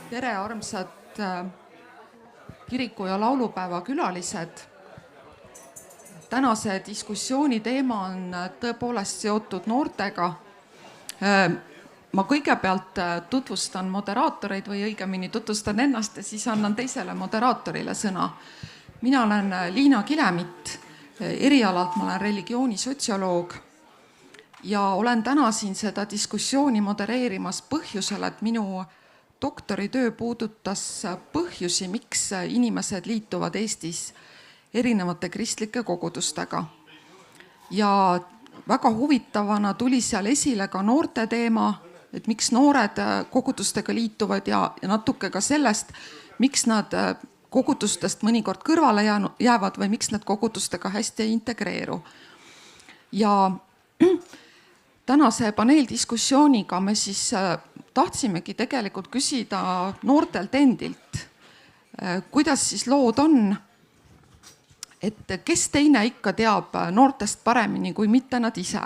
Tere, armsad kiriku- ja laulupäeva külalised. Tänase diskussiooni teema on tõepoolest seotud noortega. Ma kõigepealt tutvustan moderaatoreid või õigemini tutvustan ennast ja siis annan teisele moderaatorile sõna. Mina olen Liina Kilemit, erialalt ma olen religioonisotsioloog ja olen täna siin seda diskussiooni modereerimas põhjusel, et minu doktoritöö puudutas põhjusi, miks inimesed liituvad Eestis erinevate kristlike kogudustega. Ja väga huvitavana tuli seal esile ka noorte teema, et miks noored kogudustega liituvad ja natuke ka sellest, miks nad kogudustest mõnikord kõrvale jäävad või miks nad kogudustega hästi ei integreeru. Ja tänase paneeldiskussiooniga me siis tahtsimegi tegelikult küsida noortelt endilt, kuidas siis lood on, et kes teine ikka teab noortest paremini kui mitte nad ise.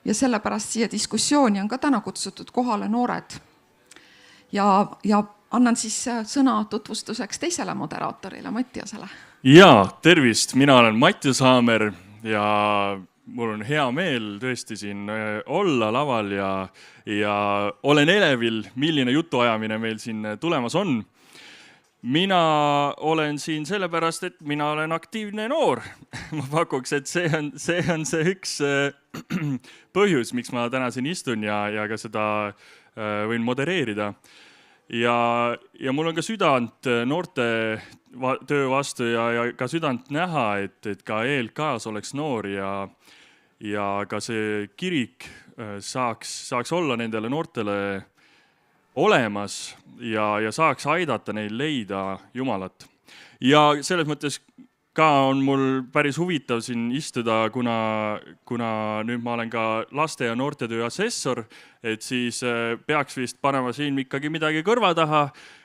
Ja sellepärast siia diskussiooni on ka täna kutsutud kohale noored. Ja annan siis sõna tutvustuseks teisele moderaatorile, Mattiasele. Ja, tervist, mina olen Mattias Haamer ja mul on hea meel tõesti siin olla laval ja olen elevil, milline jutuajamine meil siin tulemas on. Mina olen siin sellepärast, et mina olen aktiivne noor. Ma pakuks, et see on see üks põhjus, miks ma täna siin istun ja ka seda võin modereerida. Ja mul on ka südant noorte töö vastu ja ka südant näha, et ka ELK-s oleks noor ja ka see kirik saaks olla nendele noortele olemas ja saaks aidata neil leida Jumalat. Ja selles mõttes ka on mul päris huvitav siin istuda, kuna nüüd ma olen ka laste- ja noortetöö assessor, et siis peaks vist panema siin ikkagi midagi kõrva taha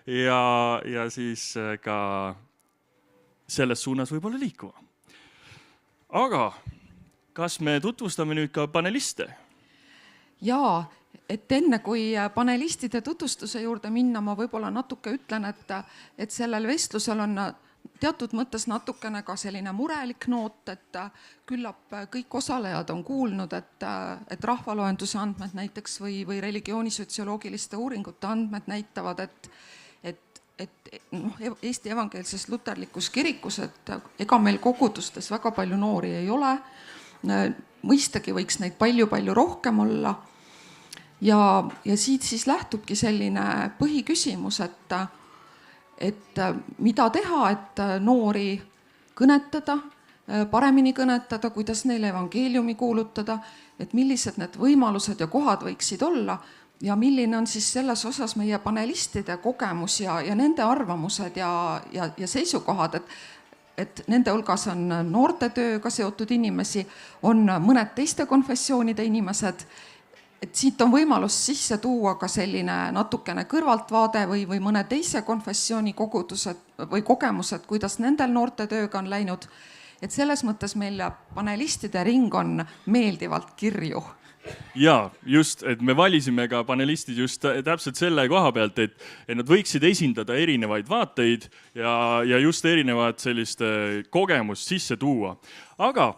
ja siis ka selles suunas võib-olla liikuma. Aga kas me tutvustame nüüd ka paneliste? Jaa, et enne kui panelistide tutvustuse juurde minna, ma võib-olla natuke ütlen, et sellel vestlusel on teatud mõttes natukene ka selline murelik noot, et küllap kõik osalejad on kuulnud, et rahvaloenduse andmed näiteks või religioonisotsioloogiliste uuringute andmed näitavad, et Eesti evangeelses luterlikus kirikus, et ega meil kogudustes väga palju noori ei ole. Mõistagi võiks neid palju rohkem olla. Ja siit siis lähtubki selline põhiküsimus, et mida teha, et noori kõnetada, paremini kõnetada, kuidas neile evangeeliumi kuulutada, et millised need võimalused ja kohad võiksid olla ja milline on siis selles osas meie panelistide kogemus ja nende arvamused ja seisukohad, et nende hulgas on noorte tööga seotud inimesi, on mõned teiste konfessioonide inimesed, et siit on võimalus sisse tuua ka selline natukene kõrvaltvaade või mõne teise konfessiooni kogudused või kogemused, kuidas nendel noorte tööga on läinud. Et selles mõttes meil panelistide ring on meeldivalt kirju. Ja just, et me valisime ka panelistid just täpselt selle koha pealt, et nad võiksid esindada erinevaid vaateid ja just erinevad sellist kogemust sisse tuua. Aga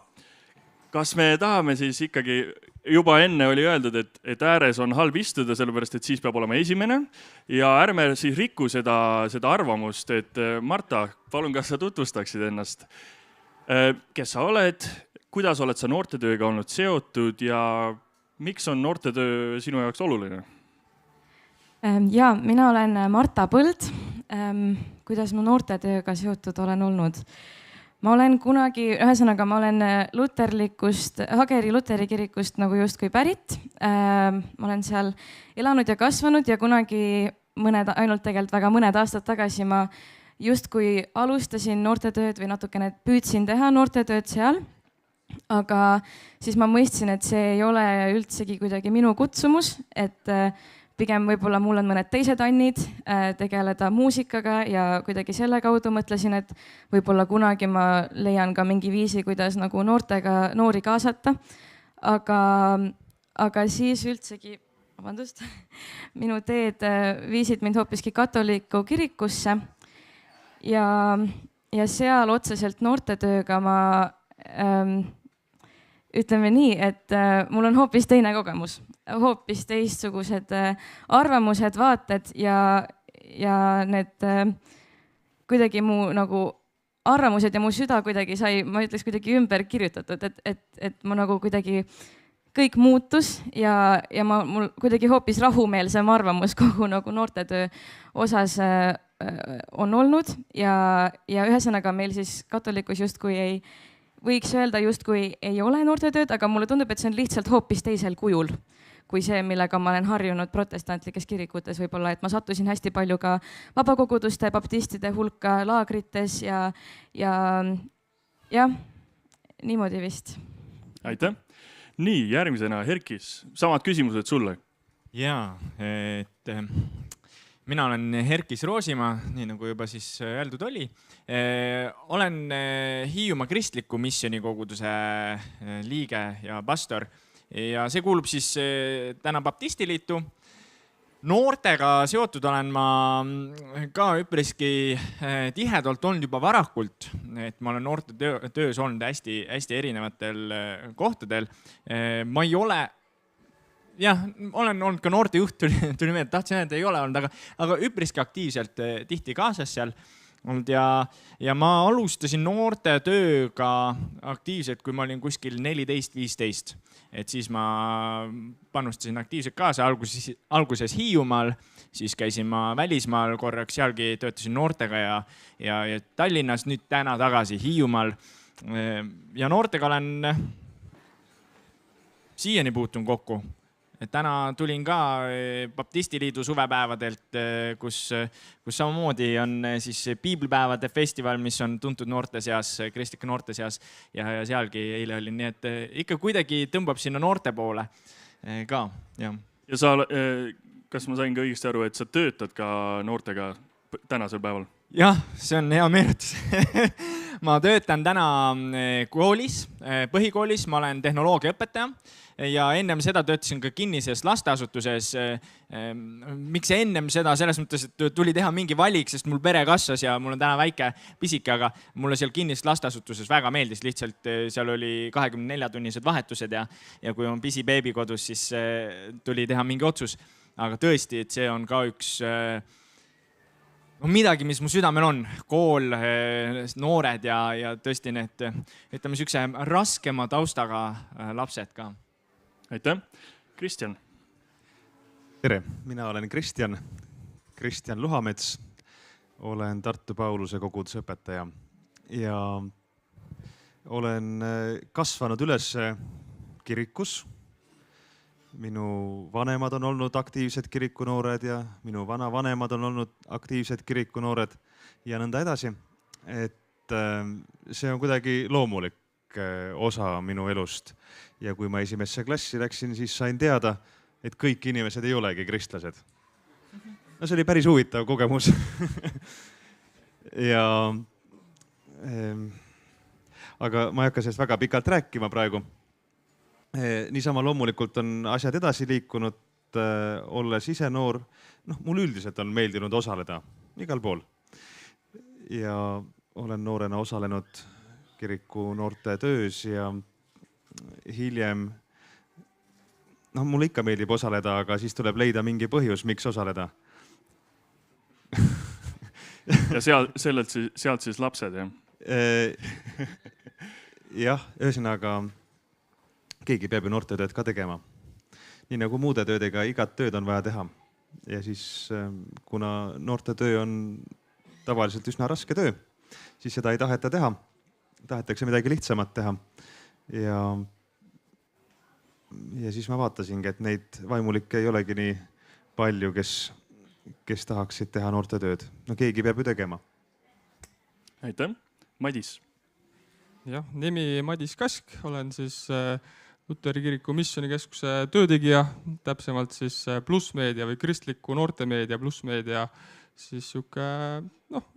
kas me tahame siis ikkagi, juba enne oli öeldud, et ääres on halb istuda, sellepärast, et siis peab olema esimene ja ärme siis rikku seda arvamust, et Marta, palun, kas sa tutvustaksid ennast? Kes sa oled, kuidas oled sa noortetööga olnud seotud ja miks on noortetöö sinu jaoks oluline? Ja, mina olen Marta Põld. Kuidas ma noortetööga seotud olen olnud? Ma olen kunagi, ühesõnaga ma olen Hageri luteri kirikust nagu justkui pärit. Ma olen seal elanud ja kasvanud ja kunagi ainult tegelikult väga mõned aastad tagasi ma justkui alustasin noortetööd või natukene püüdsin teha noortetööd seal. Aga siis ma mõistsin, et see ei ole üldsegi kuidagi minu kutsumus, et pigem võib-olla mul on mõned teised annid tegeleda muusikaga ja kuidagi selle kaudu mõtlesin, et võib-olla kunagi ma leian ka mingi viisi, kuidas nagu noori kaasata. Aga siis üldsegi vabandust, minu teed viisid mind hoopiski katoliku kirikusse ja seal otseselt noortetööga ma ütleme nii, et mul on hoopis teine kogemus, hoopis teistsugused arvamused, vaated ja need kuidagi mu nagu arvamused ja mu süda kuidagi sai, ma ütleks kuidagi ümber kirjutatud, et ma nagu kuidagi kõik muutus ja mul kuidagi hoopis rahumeelsem arvamus kogu nagu noortetöö osas on olnud ja ühesõnaga meil siis katolikus justkui võiks öelda justkui ei ole noortetööd, aga mulle tundub, et see on lihtsalt hoopis teisel kujul kui see, millega ma olen harjunud protestantlikes kirikutes võib-olla, et ma sattusin hästi palju ka vabakoguduste, baptistide hulka laagrites ja jah, niimoodi vist. Aitäh! Nii, järgmisena Herkis, samad küsimused sulle. Jaa, et mina olen Herkis Roosimaa, nii nagu juba siis öeldud oli. Olen Hiiumaa kristliku missionikoguduse liige ja pastor ja see kuulub siis täna Baptistiliitu. Noortega seotud olen ma ka üpriski tihedalt olnud juba varakult, et ma olen noorte töös olnud hästi erinevatel kohtadel. Ma ei ole, olen olnud ka noortejuht, tuli meelde, tahtsin öelda, ei ole olnud, aga üpriski aktiivselt tihti kaasas seal olnud ja ma alustasin noorte tööga aktiivselt, kui ma olin kuskil 14-15. Et siis ma panustasin aktiivselt kaasa alguses Hiiumaal, siis käisin ma välismaal korraks, sealgi töötasin noortega ja Tallinnas nüüd täna tagasi Hiiumaal. Ja noortega olen siiani puutun kokku. Et täna tulin ka Baptistiliidu suvepäevadelt, kus samamoodi on siis piiblipäevade festival, mis on tuntud noorte seas, kristlike noorte seas ja sealgi eile olin, nii et ikka kuidagi tõmbab sinna noorte poole ka. Ja sa, kas ma sain ka õigesti aru, et sa töötad ka noortega tänasel päeval? Jah, see on hea meenutus. Ma töötan täna koolis, põhikoolis, ma olen tehnoloogiaõpetaja ja ennem seda töötasin ka kinnises lasteasutuses. Miks ennem seda? Selles mõttes, et tuli teha mingi valik, sest mul pere kasvas ja mul on täna väike pisike, aga mulle seal kinnises lasteasutuses väga meeldis. Lihtsalt seal oli 24-tunnised vahetused ja kui on pisi beebi kodus, siis tuli teha mingi otsus. Aga tõesti, et see on ka üks midagi, mis mu südamel on. Kool, noored ja tõesti need, ütleme, sükse raskema taustaga lapsed ka. Aitäh. Kristjan. Tere, mina olen Kristjan Luhamets. Olen Tartu Pauluse koguduse õpetaja ja olen kasvanud üles kirikus. Minu vanemad on olnud aktiivsed kirikunoored ja minu vanavanemad on olnud aktiivsed kirikunoored ja nõnda edasi. Et see on kuidagi loomulik osa minu elust. Ja kui ma esimesse klassi läksin, siis sain teada, et kõik inimesed ei olegi kristlased. No see oli päris huvitav kogemus. Aga ma ei hakka sellest väga pikalt rääkima praegu. Niisama loomulikult on asjad edasi liikunud, olles ise noor. Mul üldiselt on meeldinud osaleda igal pool. Ja olen noorena osalenud kiriku noorte töös ja hiljem, mulle ikka meeldib osaleda, aga siis tuleb leida mingi põhjus, miks osaleda. Ja sealt siis lapsed, jah? Jah, ühesõnaga keegi peab ju noortetööd ka tegema. Nii nagu muude töödega, igat tööd on vaja teha. Ja siis, kuna noortetöö on tavaliselt üsna raske töö, siis seda ei taheta teha. Tahetakse midagi lihtsamat teha. Ja siis ma vaatasingi, et neid vaimulikke ei olegi nii palju, kes tahaksid teha noortetööd. No keegi peab ju tegema. Aitäh. Madis. Jah, nimi Madis Kask, olen siis Luteri kiriku missionikeskuse töötegija, täpsemalt siis Plussmeedia või kristliku noortemeedia Plussmeedia siis siuke,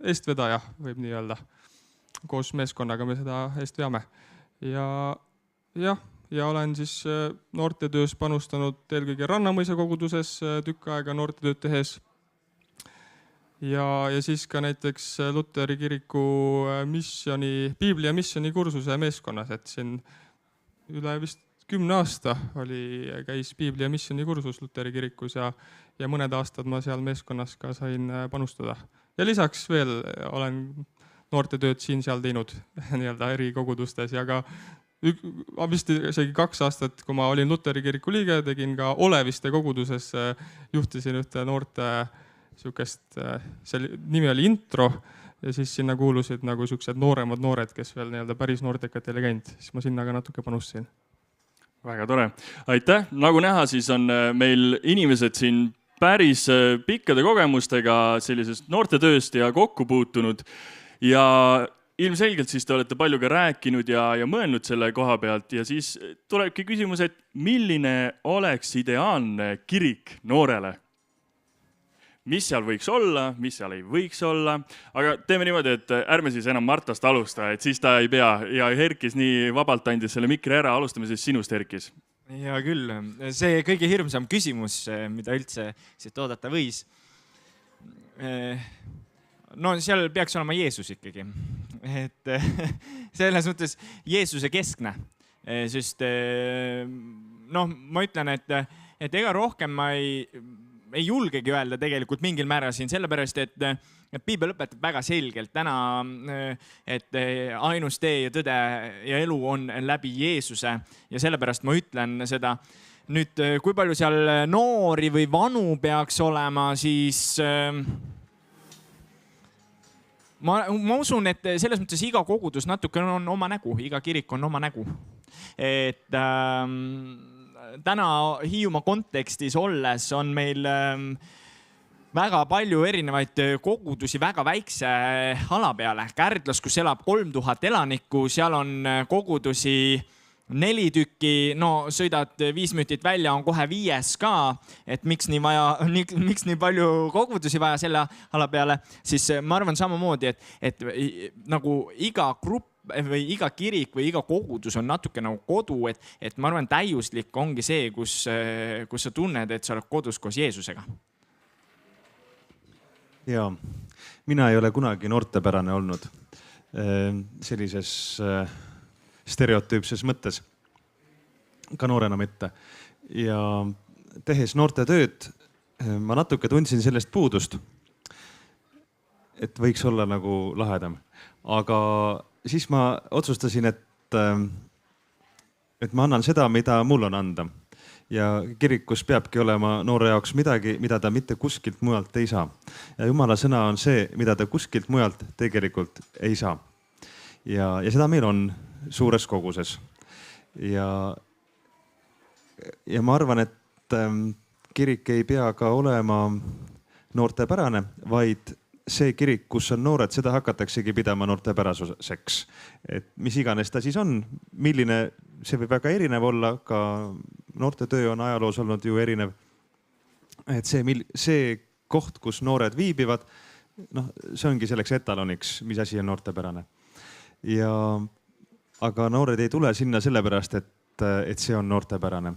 eestvedaja võib nii öelda. Koos meeskonnaga me seda eest veame. Ja jah, ja olen siis noortetöös panustanud eelkõige Rannamõisa koguduses tükk aega noortetööd tehes. Ja siis ka näiteks Luteri kiriku piiblia missiooni kursuse meeskonnas, et siin üle vist 10 aasta käis piiblia missiooni kursus Luteri kirikus ja mõned aastad ma seal meeskonnas ka sain panustada. Ja lisaks veel olen noortetööd siin-seal teinud nii-öelda eri kogudustes ja ka vist isegi 2 aastat, kui ma olin Luteri kiriku liige, tegin ka Oleviste koguduses, juhtisin ühte noorte sihukest, selle nimi oli Intro ja siis sinna kuulusid nagu siuksed nooremad noored, kes veel nii-öelda päris noortekatel ei käinud, siis ma sinna ka natuke panustasin. Väga tore. Aitäh. Nagu näha, siis on meil inimesed siin päris pikkade kogemustega sellisest noortetööst ja kokku puutunud. Ja ilmselgelt siis te olete palju ka rääkinud ja mõelnud selle koha pealt ja siis tulebki küsimus, et milline oleks ideaalne kirik noorele? Mis seal võiks olla, mis seal ei võiks olla, aga teeme niimoodi, et ärme siis enam Martast alusta, et siis ta ei pea ja Herkis nii vabalt andis selle mikri ära, alustame siis sinust, Herkis. Hea küll, see kõige hirmsam küsimus, mida üldse siit oodata võis. No seal peaks olema Jeesus ikkagi, et selles mõttes Jeesuse keskne, sest ma ütlen, et ega rohkem ma ei julgegi öelda tegelikult mingil määral siin, sellepärast, et piibel õpetab väga selgelt täna, et ainus tee ja tõde ja elu on läbi Jeesuse ja sellepärast ma ütlen seda. Nüüd, kui palju seal noori või vanu peaks olema, siis ma usun, et selles mõttes iga kogudus natuke on oma nägu, iga kirik on oma nägu. Et täna Hiiumaa kontekstis olles on meil väga palju erinevaid kogudusi väga väikse ala peale. Kärdlas, kus elab 3000 elanikku, seal on kogudusi 4 tükki, no sõidad 5 minutit välja, on kohe 5 ka, et miks nii palju kogudusi vaja selle ala peale, siis ma arvan samamoodi, et nagu iga grupp või iga kirik või iga kogudus on natuke nagu kodu, et ma arvan, täiuslik ongi see, kus sa tunned, et sa oled kodus koos Jeesusega. Ja, mina ei ole kunagi noortepärane olnud sellises stereotüüpses mõttes, ka noorena mitte. Ja tehes noortetööd, ma natuke tundsin sellest puudust, et võiks olla nagu lahedam. Aga siis ma otsustasin, et ma annan seda, mida mul on anda. Ja kirikus peabki olema noore jaoks midagi, mida ta mitte kuskilt mujalt ei saa. Ja Jumala sõna on see, mida ta kuskilt mujalt tegelikult ei saa. Ja seda meil on suures koguses. Ja ma arvan, et kirik ei pea ka olema noortepärane, vaid see kirik, kus on noored, seda hakataksegi pidama noortepärasuseks. Et mis iganes ta siis on, milline, see võib väga erinev olla, ka noortetöö on ajaloos olnud ju erinev. Et see koht, kus noored viibivad, see ongi selleks etaloniks, mis asi on noortepärane. Aga noored ei tule sinna sellepärast, et see on noortepärane.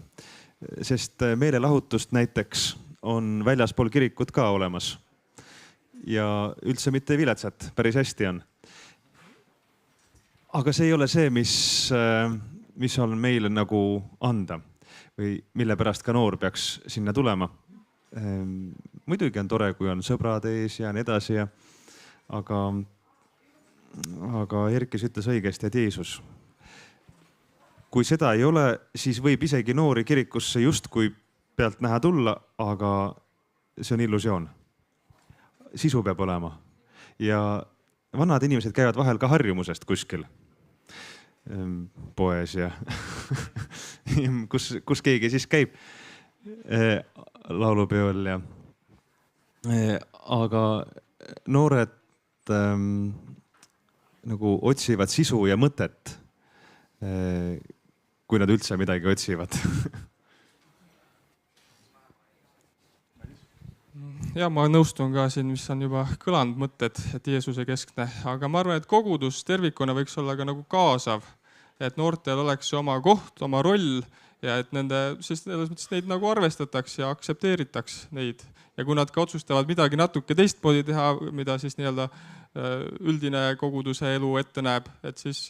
Sest meelelahutust näiteks on väljaspool kirikut ka olemas. Ja üldse mitte viletsat, päris hästi on. Aga see ei ole see, mis on meile nagu anda või mille pärast ka noor peaks sinna tulema. Muidugi on tore, kui on sõbrad ees ja nii edasi. Aga Erkis ütles õigesti, et Jeesus. Kui seda ei ole, siis võib isegi noori kirikusse justkui pealt näha tulla, aga see on illusioon. Sisu peab olema. Ja vanad inimesed käivad vahel ka harjumusest kuskil poes ja kus keegi siis käib laulupeol. Aga noored nagu otsivad sisu ja mõtet, kui nad üldse midagi otsivad. Ja ma nõustun ka siin, mis on juba kõlanud mõtted, et Jeesuse keskne, aga ma arvan, et kogudus tervikuna võiks olla ka nagu kaasav. et noortel oleks oma koht, oma roll ja et siis selles mõttes neid nagu arvestataks ja aktsepteeritaks neid. Ja kui nad ka otsustavad midagi natuke teistmoodi teha, mida siis nii-öelda üldine koguduse elu ette näeb, et siis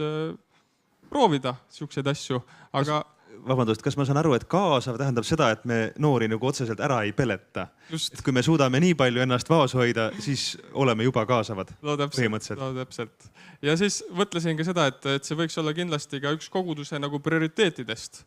proovida siukseid asju, aga Vabandust, kas ma saan aru, et kaasav tähendab seda, et me noori nagu otseselt ära ei peleta? Et kui me suudame nii palju ennast vaos hoida, siis oleme juba kaasavad põhimõtteliselt. No täpselt. Ja siis mõtlesin ka seda, et see võiks olla kindlasti ka üks koguduse nagu prioriteetidest.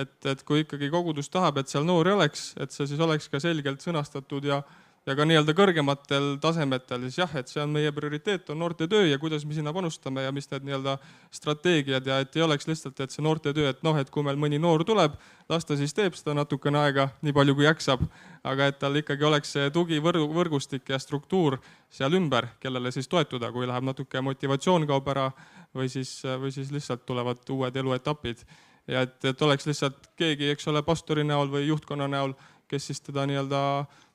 Et kui ikkagi kogudus tahab, et seal noori oleks, et see siis oleks ka selgelt sõnastatud ja ka nii-öelda kõrgematel tasemetel, siis jah, et see on meie prioriteet, on noorte töö ja kuidas me sinna panustame ja mis need nii-öelda strateegiad ja et ei oleks lihtsalt, et see noorte töö, et et kui meil mõni noor tuleb, las ta siis teeb seda natukene aega, nii palju kui jaksab, aga et tal ikkagi oleks see tugivõrgustik ja struktuur seal ümber, kellele siis toetuda, kui läheb natuke motivatsioon kaob ära või siis lihtsalt tulevad uued eluetapid. Ja et oleks lihtsalt keegi, eks ole, pastori näol või juhtkonna näol, kes siis teda nii-öelda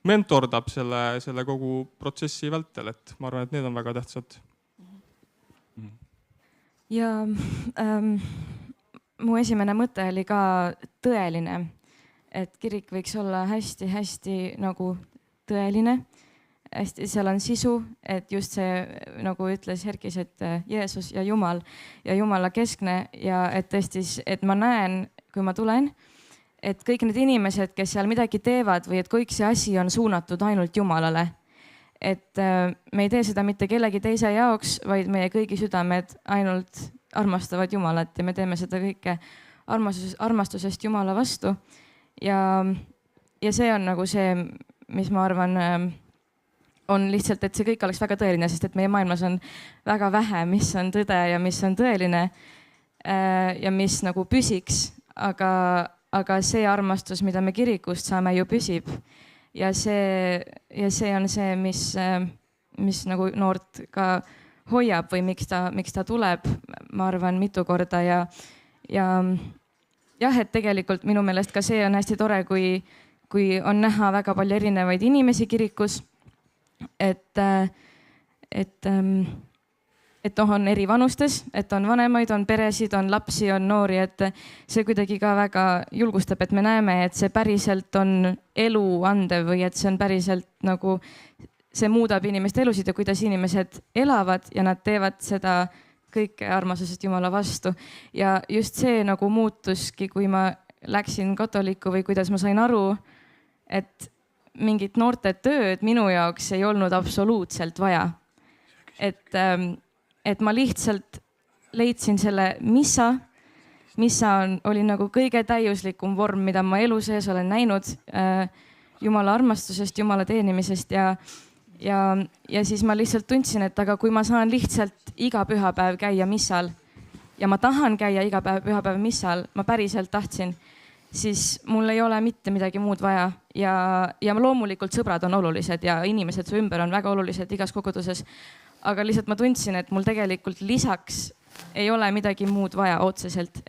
mentordab selle kogu protsessi vältel, et ma arvan, et need on väga tähtsad. Ja mu esimene mõte oli ka tõeline, et kirik võiks olla hästi-hästi nagu tõeline. Hästi, seal on sisu, et just see, nagu ütles Herkis, et Jeesus ja Jumala keskne ja et tõesti, et ma näen, kui ma tulen, et kõik need inimesed, kes seal midagi teevad või et kõik see asi on suunatud ainult Jumalale. Et me ei tee seda mitte kellegi teise jaoks, vaid meie kõigi südamed ainult armastavad Jumalat ja me teeme seda kõike armastusest Jumala vastu. Ja see on nagu see, mis ma arvan, on lihtsalt, et see kõik oleks väga tõeline, sest et meie maailmas on väga vähe, mis on tõde ja mis on tõeline ja mis nagu püsiks, aga see armastus, mida me kirikust saame, ju püsib. Ja see on see, mis nagu noort ka hoiab või miks ta tuleb, ma arvan, mitu korda ja jah, et tegelikult minu meelest ka see on hästi tore, kui on näha väga palju erinevaid inimesi kirikus, et on eri vanustes, et on vanemaid, on peresid, on lapsi, on noori, et see kuidagi ka väga julgustab, et me näeme, et see päriselt on elu andev või et see on päriselt nagu, see muudab inimeste elusid ja kuidas inimesed elavad ja nad teevad seda kõike armastusest Jumala vastu. Ja just see nagu muutuski, kui ma läksin katoliku või kuidas ma sain aru, et mingit noorte tööd minu jaoks ei olnud absoluutselt vaja. Et ma lihtsalt leidsin selle missa oli nagu kõige täiuslikum vorm, mida ma elu sees olen näinud Jumala armastusest, Jumala teenimisest ja siis ma lihtsalt tundsin, et aga kui ma saan lihtsalt iga pühapäev käia missal ja ma tahan käia iga pühapäev missal, ma päriselt tahtsin, siis mul ei ole mitte midagi muud vaja ja loomulikult sõbrad on olulised ja inimesed su ümber on väga olulised igas koguduses. Aga lihtsalt ma tundsin, et mul tegelikult lisaks ei ole midagi muud vaja otseselt,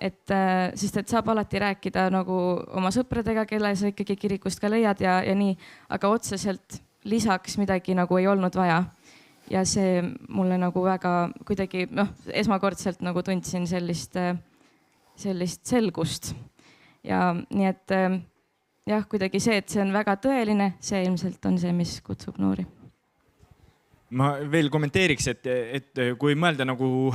sest et saab alati rääkida nagu oma sõpradega, kelle sa ikkagi kirikust ka leiad ja nii, aga otseselt lisaks midagi nagu ei olnud vaja. Ja see mulle nagu väga kuidagi, esmakordselt nagu tundsin sellist selgust. Ja nii et jah, kuidagi see, et see on väga tõeline, see ilmselt on see, mis kutsub noori. Ma veel kommenteeriks, et kui mõelda nagu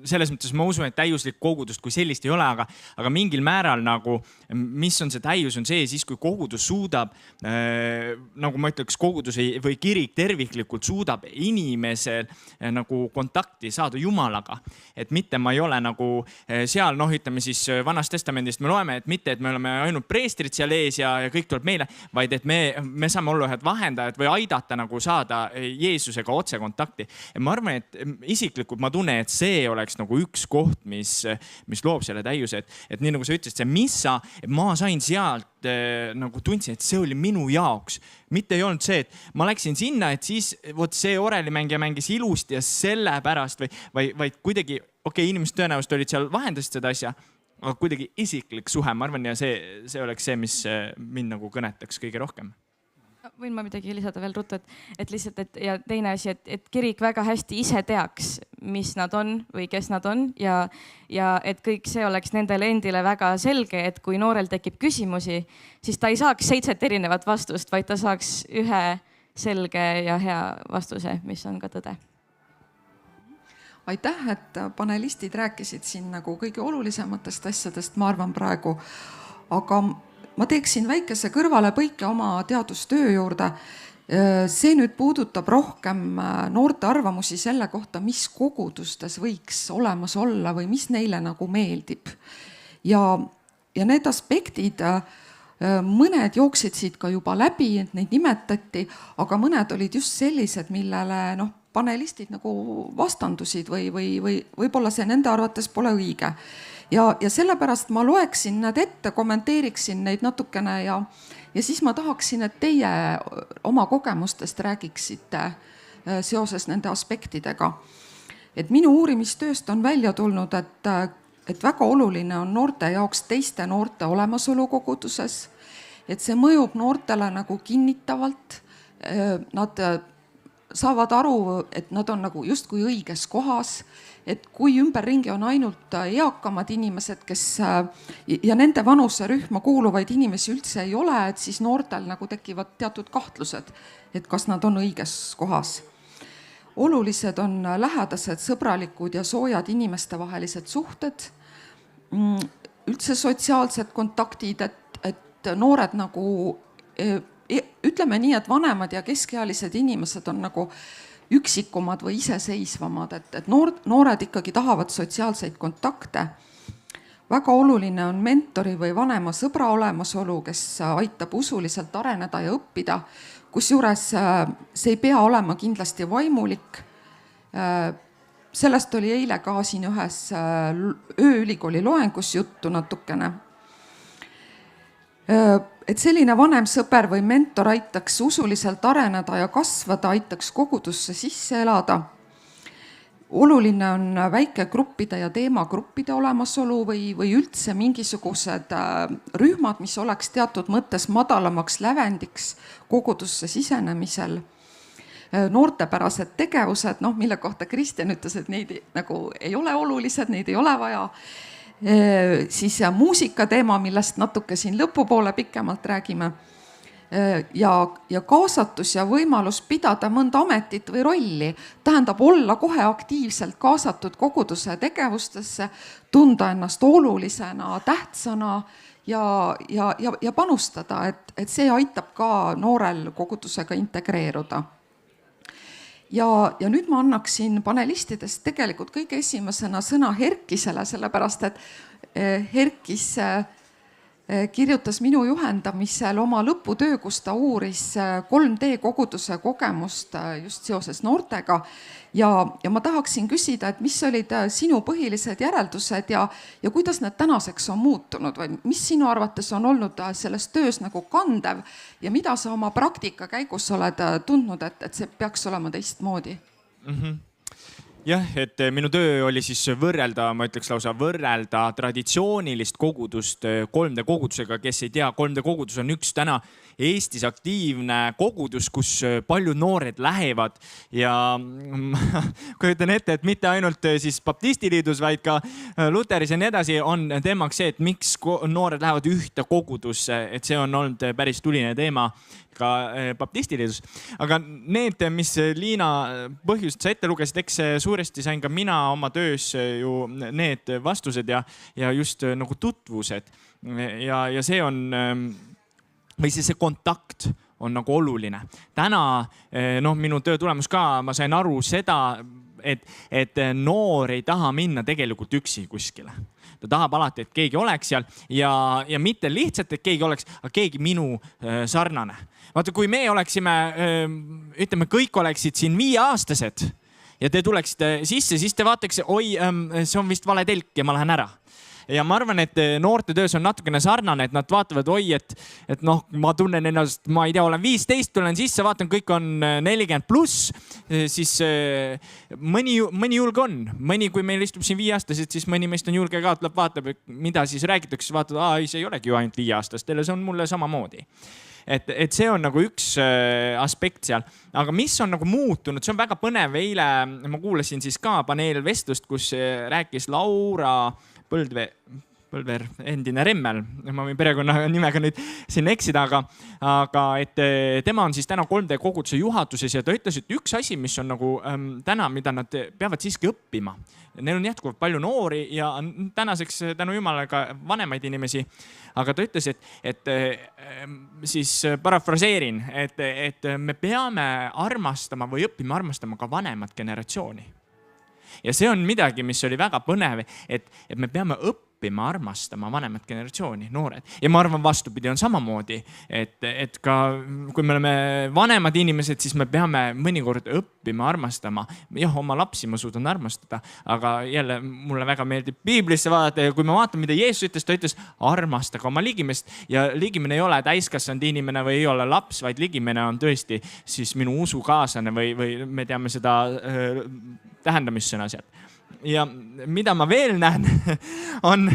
selles mõttes ma usun, et täiuslik kogudust kui sellist ei ole, aga mingil määral nagu, mis on see täius, on see siis, kui kogudus suudab, nagu ma ütleks, kogudus või kirik terviklikult suudab inimesel nagu kontakti saada Jumalaga. Et mitte ma ei ole nagu seal, ütleme siis Vanast Testamendist me loeme, et mitte, et me oleme ainult preestrid seal ees ja kõik tuleb meile, vaid et me saame olla ühed vahendajad või aidata nagu saada Jeesusega otse kontakti. Ja ma arvan, et isiklikult ma tunnen, et see oleks nagu üks koht, mis loob selle täiuse, et nii nagu sa ütlesid, see missa, et ma sain sealt nagu tundsin, et see oli minu jaoks. Mitte ei olnud see, et ma läksin sinna, et siis see orelimängija mängis ilusti ja sellepärast vaid kuidagi, inimesed tõenäoliselt olid seal vahendasid seda asja, aga kuidagi isiklik suhe, ma arvan, ja see oleks see, mis mind nagu kõnetaks kõige rohkem. Võin ma midagi lisada veel ruttu, et lihtsalt, ja teine asi, et kirik väga hästi ise teaks, mis nad on või kes nad on ja et kõik see oleks nendele endile väga selge, et kui noorel tekib küsimusi, siis ta ei saaks 7 erinevat vastust, vaid ta saaks ühe selge ja hea vastuse, mis on ka tõde. Aitäh, et panelistid rääkisid siin nagu kõige olulisematest asjadest, ma arvan praegu, aga ma teeksin väikese kõrvalepõike oma teadustöö juurde. See nüüd puudutab rohkem noorte arvamusi selle kohta, mis kogudustes võiks olemas olla või mis neile nagu meeldib. Ja need aspektid, mõned jooksid siit ka juba läbi, et neid nimetati, aga mõned olid just sellised, millele panelistid nagu vastandusid või võib-olla see nende arvates pole õige. Ja sellepärast ma loeksin need ette, kommenteeriksin neid natukene ja siis ma tahaksin, et teie oma kogemustest räägiksite seoses nende aspektidega. Et minu uurimistööst on välja tulnud, et väga oluline on noorte jaoks teiste noorte olemasolu koguduses, et see mõjub noortele nagu kinnitavalt, nad saavad aru, et nad on nagu justkui õiges kohas, et kui ümberringi on ainult eakamad inimesed, kes ja nende vanuserühma kuuluvaid inimesi üldse ei ole, et siis noortel nagu tekivad teatud kahtlused, et kas nad on õiges kohas. Olulised on lähedased, sõbralikud ja soojad inimestevahelised suhted, üldse sotsiaalsed kontaktid, et noored nagu ütleme nii, et vanemad ja keskealised inimesed on nagu üksikumad või iseseisvamad, et noored ikkagi tahavad sotsiaalseid kontakte. Väga oluline on mentori või vanema sõbra olemasolu, kes aitab usuliselt areneda ja õppida, kusjuures see ei pea olema kindlasti vaimulik. Sellest oli eile ka siin ühes ööülikooli loengus juttu natukene. Et selline vanem sõber või mentor aitaks usuliselt areneda ja kasvada, aitaks kogudusse sisse elada. Oluline on väikegruppide ja teemagruppide olemasolu või üldse mingisugused rühmad, mis oleks teatud mõttes madalamaks lävendiks kogudusse sisenemisel. Noortepärased tegevused, mille kohta Kristjan ütles, et neid nagu ei ole olulised, neid ei ole vaja. Siis muusika teema, millest natuke siin lõpupoole pikemalt räägime. Ja kaasatus ja võimalus pidada mõnda ametit või rolli, tähendab olla kohe aktiivselt kaasatud koguduse tegevustesse, tunda ennast olulisena, tähtsana ja panustada, et see aitab ka noorel kogudusega integreeruda. Ja nüüd ma annaksin panelistidest tegelikult kõige esimesena sõna Herkisele, sellepärast et Herkis kirjutas minu juhendamisel oma lõputöö, kus ta uuris 3D koguduse kogemust just seoses noortega. Ja ma tahaksin küsida, et mis olid sinu põhilised järeldused ja kuidas need tänaseks on muutunud või mis sinu arvates on olnud selles töös nagu kandev ja mida sa oma praktika käigus oled tundnud, et see peaks olema teistmoodi? Jah, et minu töö oli siis võrrelda, ma ütleks lausa võrrelda traditsioonilist kogudust 3D kogudusega, kes ei tea, 3D kogudus on üks täna Eestis aktiivne kogudus, kus paljud noored lähevad ja kujutan ette, et mitte ainult siis baptistiliidus, vaid ka Luteris ja nii edasi on teemaks see, et miks noored lähevad ühte kogudusse, et see on olnud päris tuline teema ka baptistiliidus. Aga need, mis Liina põhjust sa ette lugesid, eks suuresti sain ka mina oma töös ju need vastused ja just nagu tutvused ja see on või see kontakt on nagu oluline. Täna minu töö tulemus ka, ma sain aru seda, et noor ei taha minna tegelikult üksi kuskile. Ta tahab alati, et keegi oleks seal ja mitte lihtsalt, et keegi oleks, aga keegi minu sarnane. Vaata, kui me oleksime, ütleme, kõik oleksid siin 5-aastased ja te tuleksite sisse, siis te vaataks, oi, see on vist vale telk ja ma lähen ära. Ja ma arvan, et noorte töös on natukene sarnane, et nad vaatavad, oi, et ma tunnen ennast, ma ei tea, olen 15, tulen sisse, vaatan, kõik on 40+, siis mõni julge on. Mõni, kui meil istub siin 5-aastased, siis mõni meist on julge ka, tuleb, vaatab, mida siis räägitakse, vaatab, ei, see ei olegi ju ainult 5-aastastele, see on mulle samamoodi. et see on nagu üks aspekt seal. Aga mis on nagu muutunud, see on väga põnev. Eile ma kuulasin siis ka paneelvestlust, kus rääkis Laura Põldver, endine Remmel, ma võin perekonna nimega nüüd siin eksida, aga et tema on siis täna 3D koguduse juhatuses ja ta ütles, et üks asi, mis on nagu täna, mida nad peavad siiski õppima. Neil on jätkuvalt palju noori ja tänaseks tänu Jumalale ka vanemaid inimesi. Aga ta ütles, et siis parafraseerin, et me peame armastama või õppima armastama ka vanemat generatsiooni. Ja see on midagi, mis oli väga põnev, et me peame õppima armastama vanemat generatsiooni, noored. Ja ma arvan, vastupidi on samamoodi, et ka kui me oleme vanemad inimesed, siis me peame mõnikord õppima armastama. Jah, oma lapsi ma suudan armastada, aga jälle mulle väga meeldib Piiblisse vaadata ja kui ma vaatan, mida Jeesus ütles, ta ütles armastage oma ligimest ja ligimene ei ole täiskasvanud inimene või ei ole laps, vaid ligimene on tõesti siis minu usukaaslane või me teame seda tähendamissõna sealt. Ja mida ma veel näen, on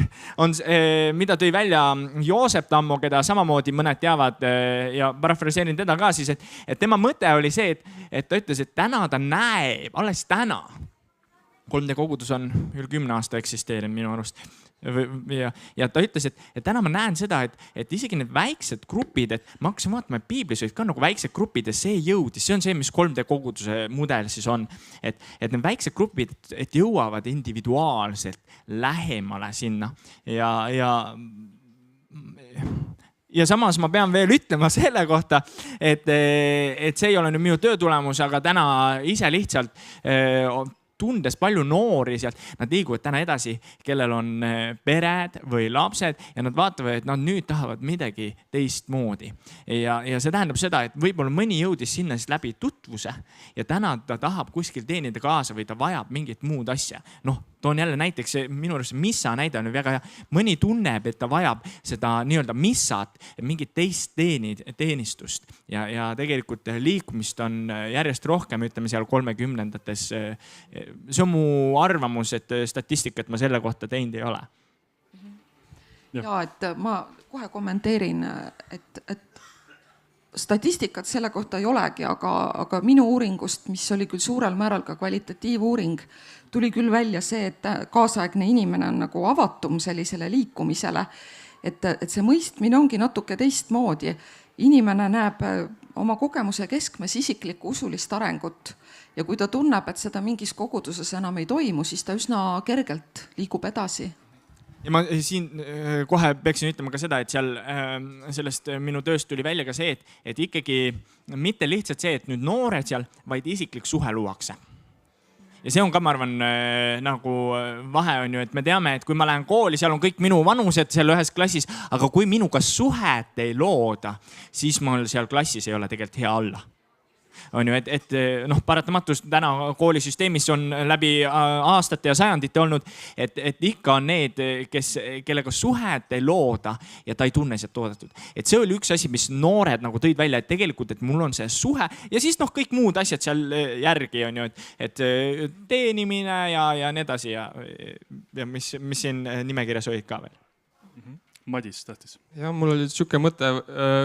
mida tõi välja Joosep Tammo, keda samamoodi mõned teavad ja parafraseerin teda ka siis, et tema mõte oli see, et ta ütles, et täna ta näeb, alles täna. 3D kogudus on üle 10 aasta eksisteerinud minu arust. Ja ta ütles, et täna ma näen seda, et isegi need väiksed grupid, et ma hakkasin vaatama, et Piiblis olid ka nagu väiksed grupid ja see jõudis, see on see, mis 3D koguduse mudel siis on. Et need väiksed grupid, et jõuavad individuaalselt lähemale sinna ja samas ma pean veel ütlema selle kohta, et see ei ole nüüd minu töö tulemus, aga täna ise lihtsalt tundes palju noori sealt, nad liiguvad täna edasi, kellel on pered või lapsed ja nad vaatavad, et nad nüüd tahavad midagi teistmoodi. Ja see tähendab seda, et võib-olla mõni jõudis sinna siis läbi tutvuse ja täna ta tahab kuskil teenida kaasa või ta vajab mingit muud asja. Toon jälle näiteks, minu arust missa näide on väga hea. Mõni tunneb, et ta vajab seda nii-öelda missat, mingit teist teenistust ja tegelikult liikumist on järjest rohkem, ütleme seal 30-ndates. See on mu arvamus, et statistikat ma selle kohta teinud ei ole. Ja, et ma kohe kommenteerin, et statistikat selle kohta ei olegi, aga minu uuringust, mis oli küll suurel määral ka kvalitatiivuuring, tuli küll välja see, et kaasaegne inimene on nagu avatum sellisele liikumisele, et see mõistmine ongi natuke teistmoodi. Inimene näeb oma kogemuse keskmes isiklikku usulist arengut ja kui ta tunneb, et seda mingis koguduses enam ei toimu, siis ta üsna kergelt liigub edasi. Ja ma siin kohe peaksin ütlema ka seda, et seal sellest minu tööst tuli välja ka see, et ikkagi mitte lihtsalt see, et nüüd noored seal, vaid isiklik suhe luuakse. Ja see on ka, ma arvan, nagu vahe on ju, et me teame, et kui ma lähen kooli, seal on kõik minu vanused seal ühes klassis, aga kui minuga suhet ei looda, siis mul seal klassis ei ole tegelikult hea olla. On ju, et paratamatust täna koolisüsteemis on läbi aastate ja sajandite olnud, et ikka on need, kellega suhet ei looda ja ta ei tunne sealt toodetud. Et see oli üks asi, mis noored nagu tõid välja, et tegelikult, et mul on see suhe ja siis kõik muud asjad seal järgi on ju, et teenimine ja nii edasi ja mis siin nimekirjas olid ka veel. Madis tahtis. Ja mul oli siuke mõte,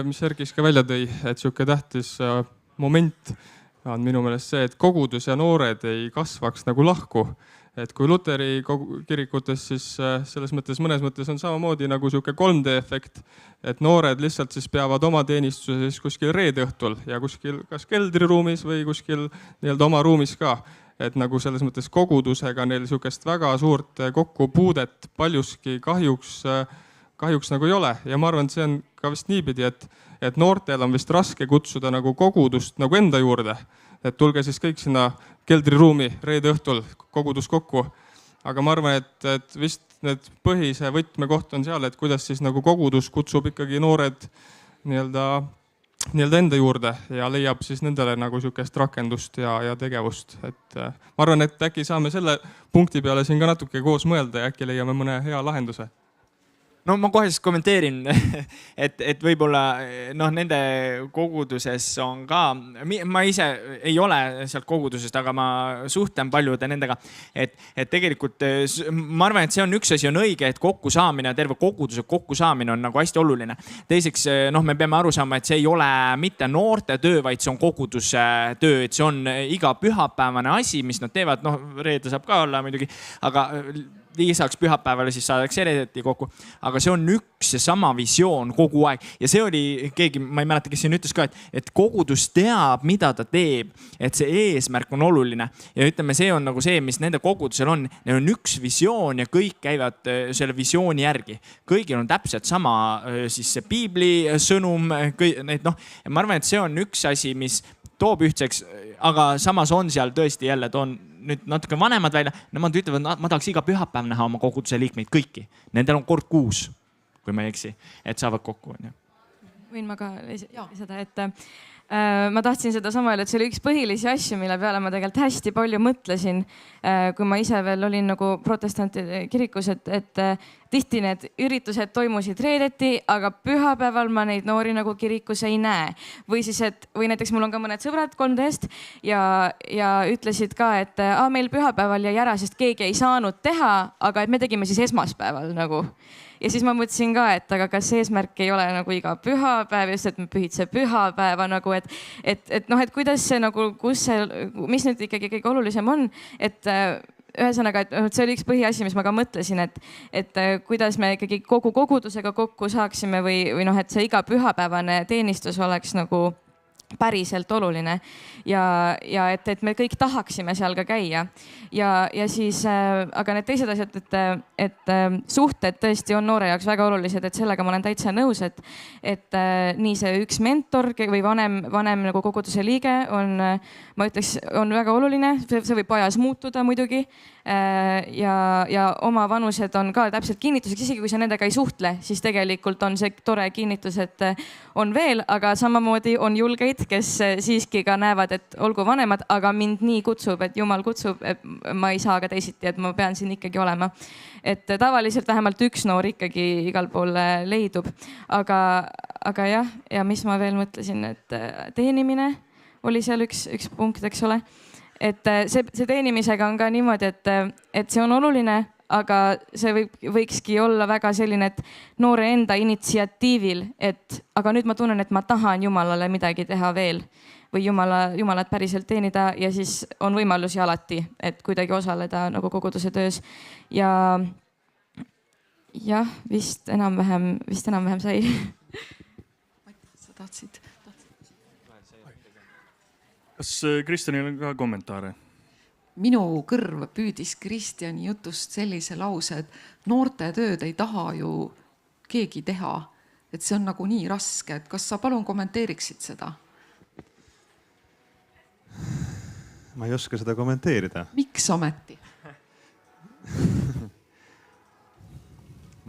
mis Erkis ka välja tõi, et siuke tähtis moment on minu meelest see, et kogudus ja noored ei kasvaks nagu lahku. Et kui Luteri kirikutes, siis selles mõttes, mõnes mõttes on samamoodi nagu siuke 3D efekt, et noored lihtsalt siis peavad oma teenistuse siis kuskil reede õhtul ja kuskil kas keldriruumis või kuskil nii-öelda oma ruumis ka. Et nagu selles mõttes kogudusega neil siukest väga suurt kokkupuudet paljuski kahjuks nagu ei ole ja ma arvan, et see on ka vist niipidi, et noortel on vist raske kutsuda nagu kogudust nagu enda juurde, et tulge siis kõik sinna keldriruumi reede õhtul kogudus kokku. Aga ma arvan, et vist need põhise võtmekoht on seal, et kuidas siis nagu kogudus kutsub ikkagi noored nii-öelda enda juurde ja leiab siis nendele nagu siukest rakendust ja tegevust. Et ma arvan, et äkki saame selle punkti peale siin ka natuke koos mõelda ja äkki leiame mõne hea lahenduse. no ma kohe siis kommenteerin, et võib-olla noh, nende koguduses on ka, ma ise ei ole sealt kogudusest, aga ma suhtlen paljude nendega, et tegelikult ma arvan, et see on üks asi on õige, et kokkusaamine, terve koguduse kokkusaamine on nagu hästi oluline. Teiseks, noh, me peame aru saama, et see ei ole mitte noorte töö, vaid see on koguduse töö, et see on iga pühapäevane asi, mis nad teevad, noh, reede saab ka olla muidugi, aga lisaks pühapäevale siis saadakse eredeti kokku, aga see on üks ja sama visioon kogu aeg ja see oli keegi, ma ei mäleta, kes siin ütles ka, et kogudus teab, mida ta teeb, et see eesmärk on oluline ja ütleme, see on nagu see, mis nende kogudusel on, neil on üks visioon ja kõik käivad selle visiooni järgi. Kõigil on täpselt sama siis see piibli sõnum, noh, ma arvan, et see on üks asi, mis toob ühtseks, aga samas on seal tõesti jälle toon nüüd natuke vanemad välja, nemad ütlevad, ma tahaks iga pühapäev näha oma koguduse liikmeid kõiki. Nendel on kord kuus, kui ma ei eksi, et saavad kokku. Võin ma ka lisada, et ma tahtsin seda sama öelda, et see oli üks põhilisi asju, mille peale ma tegelikult hästi palju mõtlesin, kui ma ise veel olin nagu protestantide kirikus, et tihti need üritused toimusid reedeti, aga pühapäeval ma neid noori nagu kirikus ei näe. Või siis, või näiteks mul on ka mõned sõbrad 3D-st ja ütlesid ka, et meil pühapäeval jäi ära, sest keegi ei saanud teha, aga et me tegime siis esmaspäeval nagu. Ja siis ma mõtlesin ka, et aga kas eesmärk ei ole nagu iga pühapäev, just et me pühitse pühapäeva nagu, et noh, et kuidas see nagu, mis nüüd ikkagi kõige olulisem on, et ühesõnaga, et see oli üks põhiasi, mis ma ka mõtlesin, et kuidas me ikkagi kogu kogudusega kokku saaksime või noh, et see iga pühapäevane teenistus oleks nagu päriselt oluline ja et me kõik tahaksime seal ka käia ja siis, aga need teised asjad, et suhted tõesti on noore jaoks väga olulised, et sellega ma olen täitsa nõus, et nii see üks mentor või vanem nagu koguduse liige on, ma ütleks, on väga oluline, see võib ajas muutuda muidugi ja oma vanused on ka täpselt kinnituseks, isegi kui sa nendega ei suhtle, siis tegelikult on see tore kinnitus, et on veel, aga samamoodi on julgeid, kes siiski ka näevad, et olgu vanemad, aga mind nii kutsub, et Jumal kutsub, et ma ei saa ka teisiti, et ma pean siin ikkagi olema. Et tavaliselt vähemalt üks noor ikkagi igal pool leidub. Aga jah, ja mis ma veel mõtlesin, et teenimine oli seal üks punkt, eks ole. Et see teenimisega on ka niimoodi, et see on oluline, aga see võikski olla väga selline, et noore enda initsiatiivil, et aga nüüd ma tunnen, et ma tahan Jumalale midagi teha veel või Jumalat päriselt teenida ja siis on võimalusi alati, et kuidagi osaleda nagu koguduse töös ja jah, vist enam-vähem sai. Sa tahtsid? Kas Kristjanil on ka kommentaare? Minu kõrv püüdis Kristjani jutust sellise lause, et noorte tööd ei taha ju keegi teha. Et see on nagu nii raske, et kas sa palun kommenteeriksid seda? Ma ei oska seda kommenteerida. Miks ometi?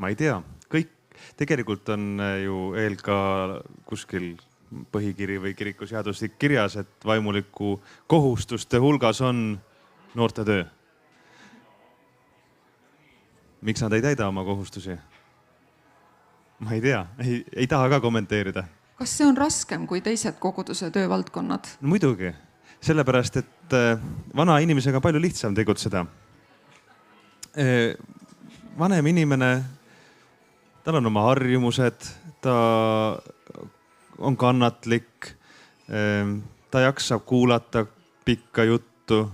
Ma ei tea. Kõik tegelikult on ju ka kuskil põhikiri või kirikuseaduslik kirjas, et vaimuliku kohustuste hulgas on noorte töö. Miks nad ei täida oma kohustusi? Ma ei tea, ei taha ka kommenteerida. Kas see on raskem kui teised koguduse töövaldkonnad? No muidugi, sellepärast, et vana inimesega on palju lihtsam tegutseda. Vanem inimene, tal on oma harjumused, ta on kannatlik, ta jaksab kuulata pikka juttu.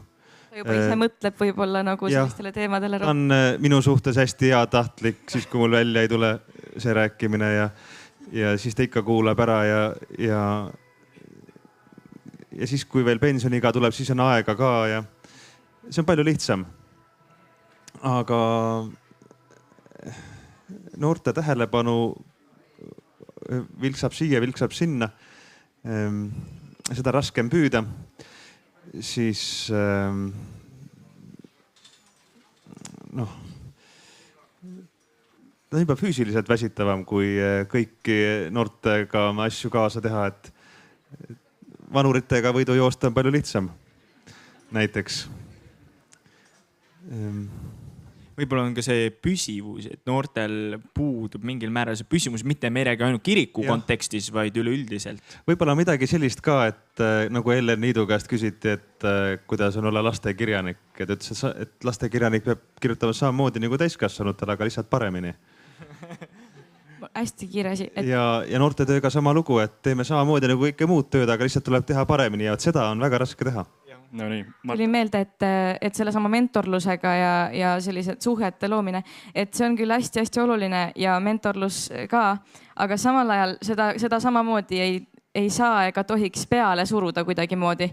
Ta juba ise mõtleb võib-olla nagu sellistele teemadele. Ta on minu suhtes hästi heatahtlik, siis kui mul välja ei tule see rääkimine ja siis ta ikka kuulab ära ja siis, kui veel pensioniga tuleb, siis on aega ka ja see on palju lihtsam. Aga noorte tähelepanu vilksab siia, vilksab sinna. Seda raskem püüda. Siis noh, ta on juba füüsiliselt väsitavam, kui kõiki noortega asju kaasa teha, et vanuritega võidu joosta on palju lihtsam. Näiteks. võib-olla on ka see püsivus, et noortel puudub mingil määral see püsimus mitte merega ainult kiriku kontekstis, vaid üleüldiselt. Võib-olla midagi sellist ka, et nagu Ellen Niidu käest küsiti, et kuidas on olla lastekirjanik. Ja ta ütles, et lastekirjanik peab kirjutama samamoodi nagu täiskasvanutel, aga lihtsalt paremini. Hästi kiiresi. Ja noortetööga sama lugu, et teeme samamoodi nagu kõike muud tööd, aga lihtsalt tuleb teha paremini ja seda on väga raske teha. No nii. Tuli meelde, et selle sama mentorlusega ja sellised suhete loomine, et see on küll hästi-hästi oluline ja mentorlus ka, aga samal ajal seda samamoodi ei saa ega tohiks peale suruda kuidagimoodi.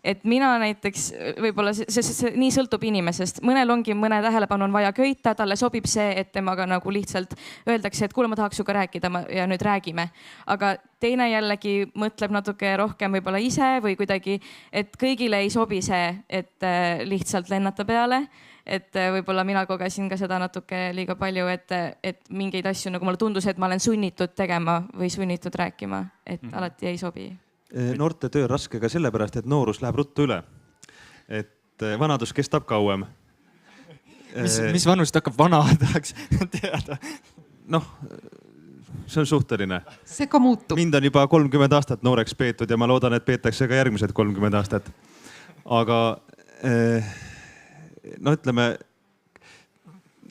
Et mina näiteks võib-olla see nii sõltub inimesest. Mõnel ongi mõne tähelepanu on vaja köita, talle sobib see, et temaga nagu lihtsalt öeldakse, et kuule, ma tahaks suga rääkida ja nüüd räägime. Aga teine jällegi mõtleb natuke rohkem võib-olla ise või kuidagi, et kõigile ei sobi see, et lihtsalt lennata peale. Et võib-olla mina kogesin ka seda natuke liiga palju, et mingeid asju, nagu mulle tundus, et ma olen sunnitud tegema või sunnitud rääkima, et alati ei sobi. Noorte töö on raske ka sellepärast, et noorus läheb ruttu üle. Et vanadus kestab kauem. Mis vanust hakkab vana, tahaks teada? Noh, see on suhteline. See ka muutub. Mind on juba 30 aastat nooreks peetud ja ma loodan, et peetakse ka järgmised 30 aastat. Aga no ütleme,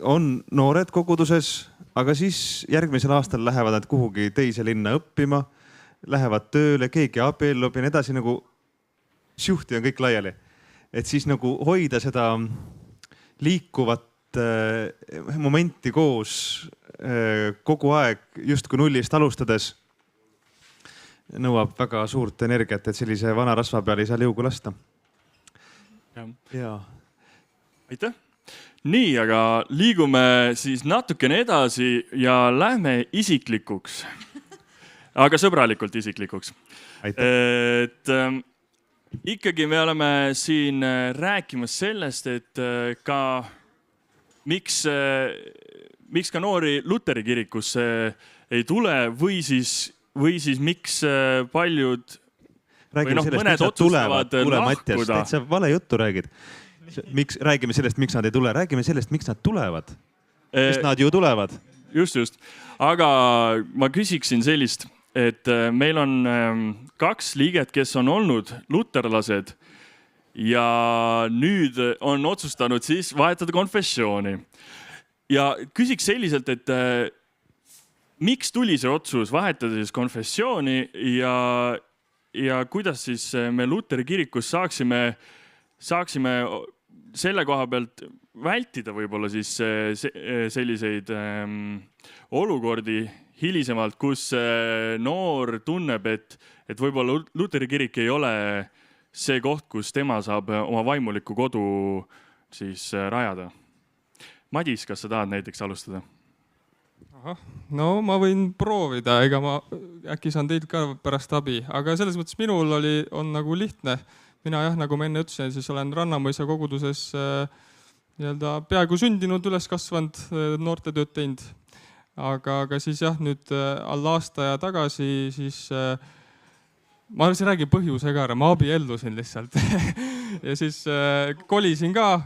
on noored koguduses, aga siis järgmisel aastal lähevad nad kuhugi teise linna õppima, lähevad tööle, keegi abiellub ja nii edasi, nagu šuhti on kõik laiali. Et siis nagu hoida seda liikuvat momenti koos kogu aeg just kui nullist alustades nõuab väga suurt energiat, et sellise vana rasva peal ei saa liugu lasta. Ja. Aitäh! Nii, aga liigume siis natukene edasi ja lähme isiklikuks. Aga sõbralikult isiklikuks. Et ikkagi me oleme siin rääkimas sellest, et ka miks ka noori Luteri kirikusse ei tule või siis miks paljud räägime sellest, miks nad tulevad. Kuule, Mattias, täitsa vale juttu räägid. Räägime sellest, miks nad ei tule. Räägime sellest, miks nad tulevad. Sest nad ju tulevad. Just. Aga ma küsiksin sellist, et meil on 2 liiget, kes on olnud luterlased ja nüüd on otsustanud siis vahetada konfessiooni. Ja küsiks selliselt, et miks tuli see otsus vahetada siis konfessiooni ja kuidas siis me Luteri kirikus saaksime selle koha pealt vältida võib-olla siis selliseid olukordi hilisemalt, kus noor tunneb, et võib-olla Luteri kirik ei ole see koht, kus tema saab oma vaimulikku kodu siis rajada. Madis, kas sa tahad näiteks alustada? No ma võin proovida, ega ma äkki saan teilt ka pärast abi, aga selles mõttes minul on nagu lihtne. Mina nagu ma enne ütlesin, siis olen Rannamõisa koguduses peaaegu sündinud, üles kasvanud, noortetööd teinud. Aga siis nüüd alla aasta ja tagasi siis ma räägin põhjuse ka ära, ma abiellusin lihtsalt. Ja siis kolisin ka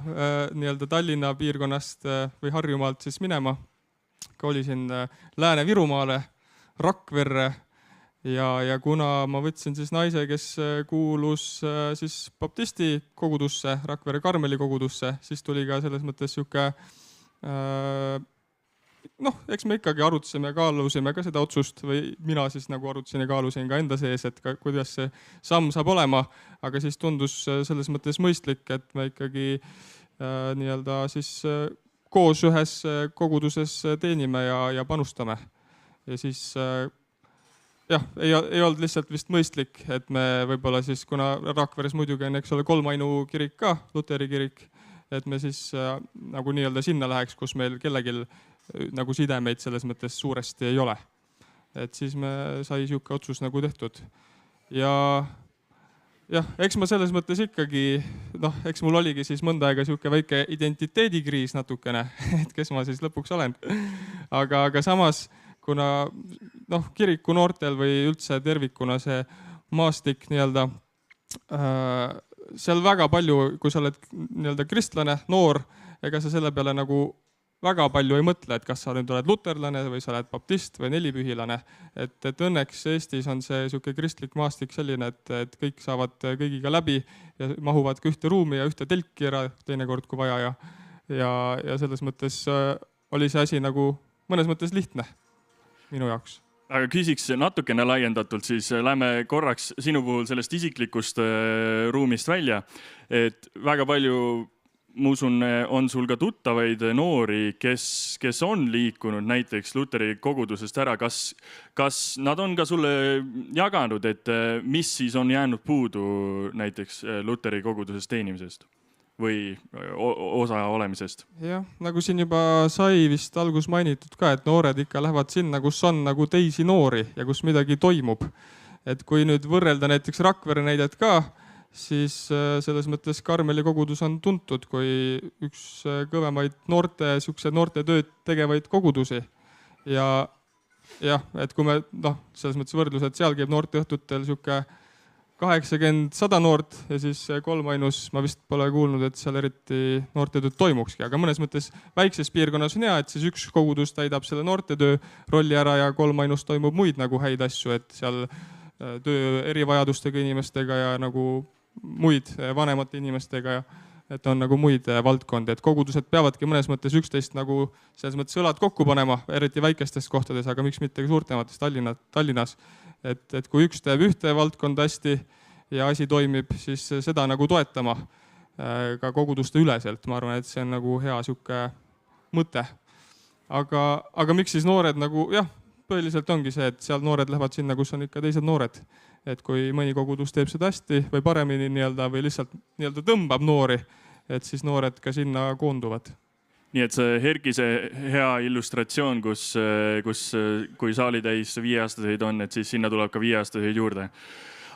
Tallinna piirkonnast või Harjumaalt siis minema. Kolisin Lääne-Virumaale, Rakverre ja kuna ma võtsin siis naise, kes kuulus siis baptisti kogudusse, Rakvere Karmeli kogudusse, siis tuli ka selles mõttes sihuke eks me ikkagi arutasime ja kaalusime ka seda otsust või mina siis nagu arutasin ja kaalusin ka enda sees, et kuidas see samm saab olema, aga siis tundus selles mõttes mõistlik, et me ikkagi siis koos ühes koguduses teenime ja panustame. Ja siis ei olnud lihtsalt vist mõistlik, et me võib-olla siis, kuna Rakveres muidugi on 3 ainu kirik ka, Luteri kirik, et me siis nagu sinna läheks, kus meil kellegil nagu sidemeid selles mõttes suuresti ei ole. Et siis me sai siuke otsus nagu tehtud. Ja eks ma selles mõttes ikkagi, eks mul oligi siis mõnda aega siuke väike identiteedikriis natukene, et kes ma siis lõpuks olen. Aga samas, kuna kiriku noortel või üldse tervikuna see maastik seal väga palju, kui sa oled kristlane, noor, ega sa selle peale nagu väga palju ei mõtle, et kas sa nüüd oled luterlane või sa oled baptist või nelipühilane. Et õnneks Eestis on see sihuke kristlik maastik selline, et kõik saavad kõigiga läbi ja mahuvad ka ühte ruumi ja ühte telki ära teinekord, kui vaja. Ja selles mõttes oli see asi nagu mõnes mõttes lihtne minu jaoks. Aga küsiks natukene laiendatult, siis lähme korraks sinu puhul sellest isiklikust ruumist välja. Et väga palju, ma usun, on sul ka tuttavaid noori, kes on liikunud näiteks Luteri kogudusest ära. Kas nad on ka sulle jaganud, et mis siis on jäänud puudu näiteks Luteri koguduses teenimisest või osa olemisest? Jah, nagu siin juba sai vist algus mainitud ka, et noored ikka lähevad sinna, kus on nagu teisi noori ja kus midagi toimub. Et kui nüüd võrrelda näiteks Rakvere näidet ka, siis selles mõttes Karmeli kogudus on tuntud kui üks kõvemaid noortetööd tegevaid kogudusi. Ja jah, et kui me selles mõttes võrdlus, et seal käib noorteõhtutel sihuke 80-100 noort ja siis 3 ainus, ma vist pole kuulnud, et seal eriti noortetööd toimukski, aga mõnes mõttes väikses piirkonnas on hea, et siis üks kogudus täidab selle noortetöö rolli ära ja 3 ainus toimub muid nagu häid asju, et seal töö erivajadustega inimestega ja nagu muid vanemate inimestega, et on nagu muid valdkondi, et kogudused peavadki mõnes mõttes üksteist nagu selles mõttes õlad kokku panema, eriti väikestes kohtades, aga miks mitte ka suurtemates Tallinnas. Et kui üks teeb ühte valdkonda hästi ja asi toimib, siis seda nagu toetama ka koguduste üleselt. Ma arvan, et see on nagu hea sihuke mõte. Aga miks siis noored nagu, jah, põhiliselt ongi see, et seal noored lähevad sinna, kus on ikka teised noored. Et kui mõni kogudus teeb seda hästi või paremini või lihtsalt tõmbab noori, et siis noored ka sinna koonduvad. Nii et see Herkise hea illustratsioon, kus kui saalitäis 5-aastaseid on, et siis sinna tuleb ka 5-aastaseid juurde.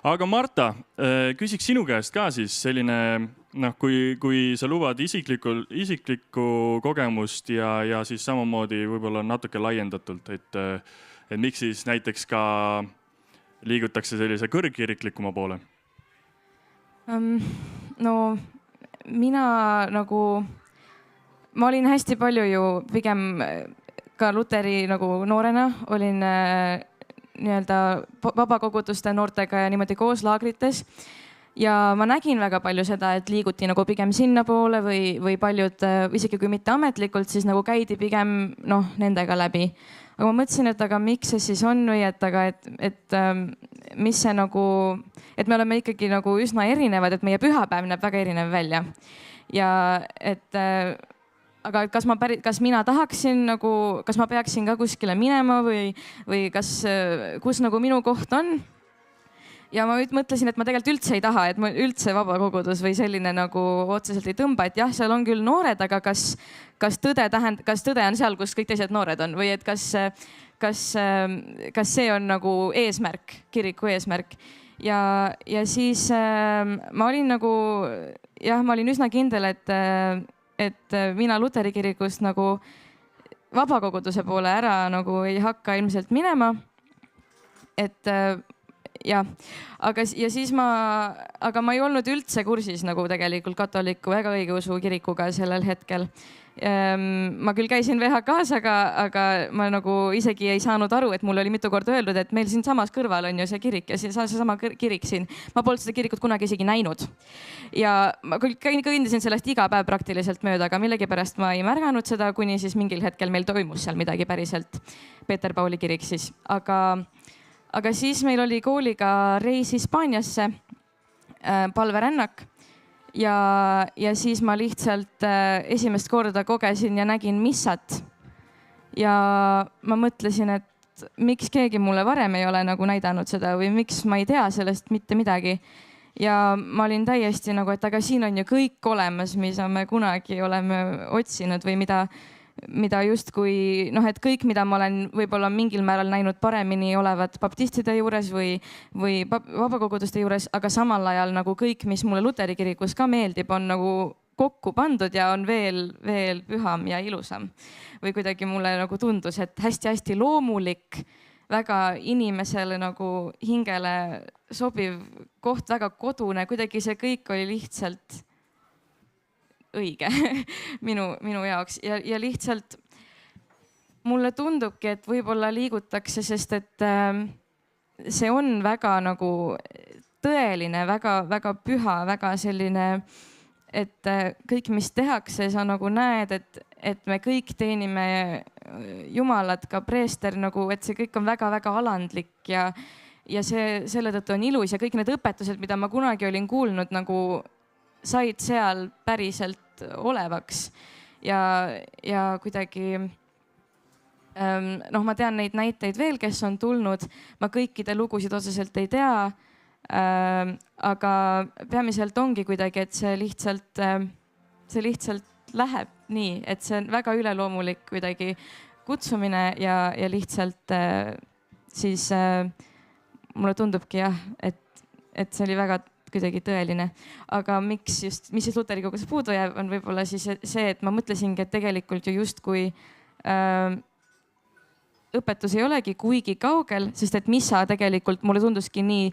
Aga Marta, küsiks sinu käest ka siis selline, kui sa luvad isiklikku kogemust ja siis samamoodi võib-olla natuke laiendatult, et miks siis näiteks ka liigutakse sellise kõrgkiriklikuma poole? No mina nagu... Ma olin hästi palju ju pigem ka Luteri nagu noorena, olin vabakoguduste noortega ja niimoodi koos laagrites. Ja ma nägin väga palju seda, et liiguti nagu pigem sinna poole või paljud, isegi kui mitte ametlikult, siis nagu käidi pigem nendega läbi. Aga ma mõtlesin, et aga miks see siis on või et mis see nagu, et me oleme ikkagi nagu üsna erinevad, et meie pühapäev näeb väga erinev välja. Ja aga kas mina tahaksin nagu, kas ma peaksin ka kuskile minema või kus nagu minu koht on? Ja ma mõtlesin, et ma tegelikult üldse ei taha, et ma üldse vabakogudus või selline nagu otseselt ei tõmba, et jah, seal on küll noored, aga kas tõde on seal, kus kõik teised noored on või et kas see on nagu eesmärk, kiriku eesmärk. Ja siis ma olin nagu, jah, ma olin üsna kindel, et mina Luteri kirikust nagu vabakoguduse poole ära nagu ei hakka ilmselt minema. Et jah, aga ma ei olnud üldse kursis nagu tegelikult katoliku ega õigeusu kirikuga sellel hetkel. Ma küll käisin VHK-s, aga ma nagu isegi ei saanud aru, et mul oli mitu korda öeldud, et meil siin samas kõrval on ju see kirik ja seesama kirik siin. Ma polnud seda kirikut kunagi isegi näinud. Ja ma küll kõndisin sellest iga päev praktiliselt mööda, aga millegipärast ma ei märganud seda, kuni siis mingil hetkel meil toimus seal midagi päriselt. Peeter Pauli kirik siis. Aga siis meil oli kooliga reis Hispaaniasse, palverännak. Ja siis ma lihtsalt esimest korda kogesin ja nägin missat. Ja ma mõtlesin, et miks keegi mulle varem ei ole nagu näidanud seda või miks ma ei tea sellest mitte midagi. Ja ma olin täiesti nagu, et aga siin on ju kõik olemas, mis me kunagi oleme otsinud või mida justkui, et kõik, mida ma olen võib-olla mingil määral näinud paremini olevat baptistide juures või vabakoguduste juures, aga samal ajal nagu kõik, mis mulle Luteri kirikus ka meeldib, on nagu kokku pandud ja on veel püham ja ilusam. Või kuidagi mulle nagu tundus, et hästi-hästi loomulik, väga inimesele nagu hingele sobiv koht, väga kodune, kuidagi see kõik oli lihtsalt õige minu jaoks ja lihtsalt mulle tundubki, et võib-olla liigutakse, sest et see on väga nagu tõeline, väga püha, väga selline, et kõik, mis tehakse, sa nagu näed, et me kõik teenime Jumalat, ka preester nagu, et see kõik on väga-väga alandlik ja see selle tõttu on ilus ja kõik need õpetused, mida ma kunagi olin kuulnud, nagu said seal päriselt olevaks ja kuidagi ma tean neid näiteid veel, kes on tulnud, ma kõikide lugusid otseselt ei tea. Aga peamiselt ongi kuidagi, et see lihtsalt läheb nii, et see on väga üleloomulik kuidagi kutsumine ja lihtsalt siis mulle tundubki jah, et see oli väga kuidagi tõeline. Aga mis siis Luteri koguses puudu jääb, on võib-olla siis see, et ma mõtlesingi, et tegelikult ju justkui õpetus ei olegi kuigi kaugel, sest et missa tegelikult mulle tunduski nii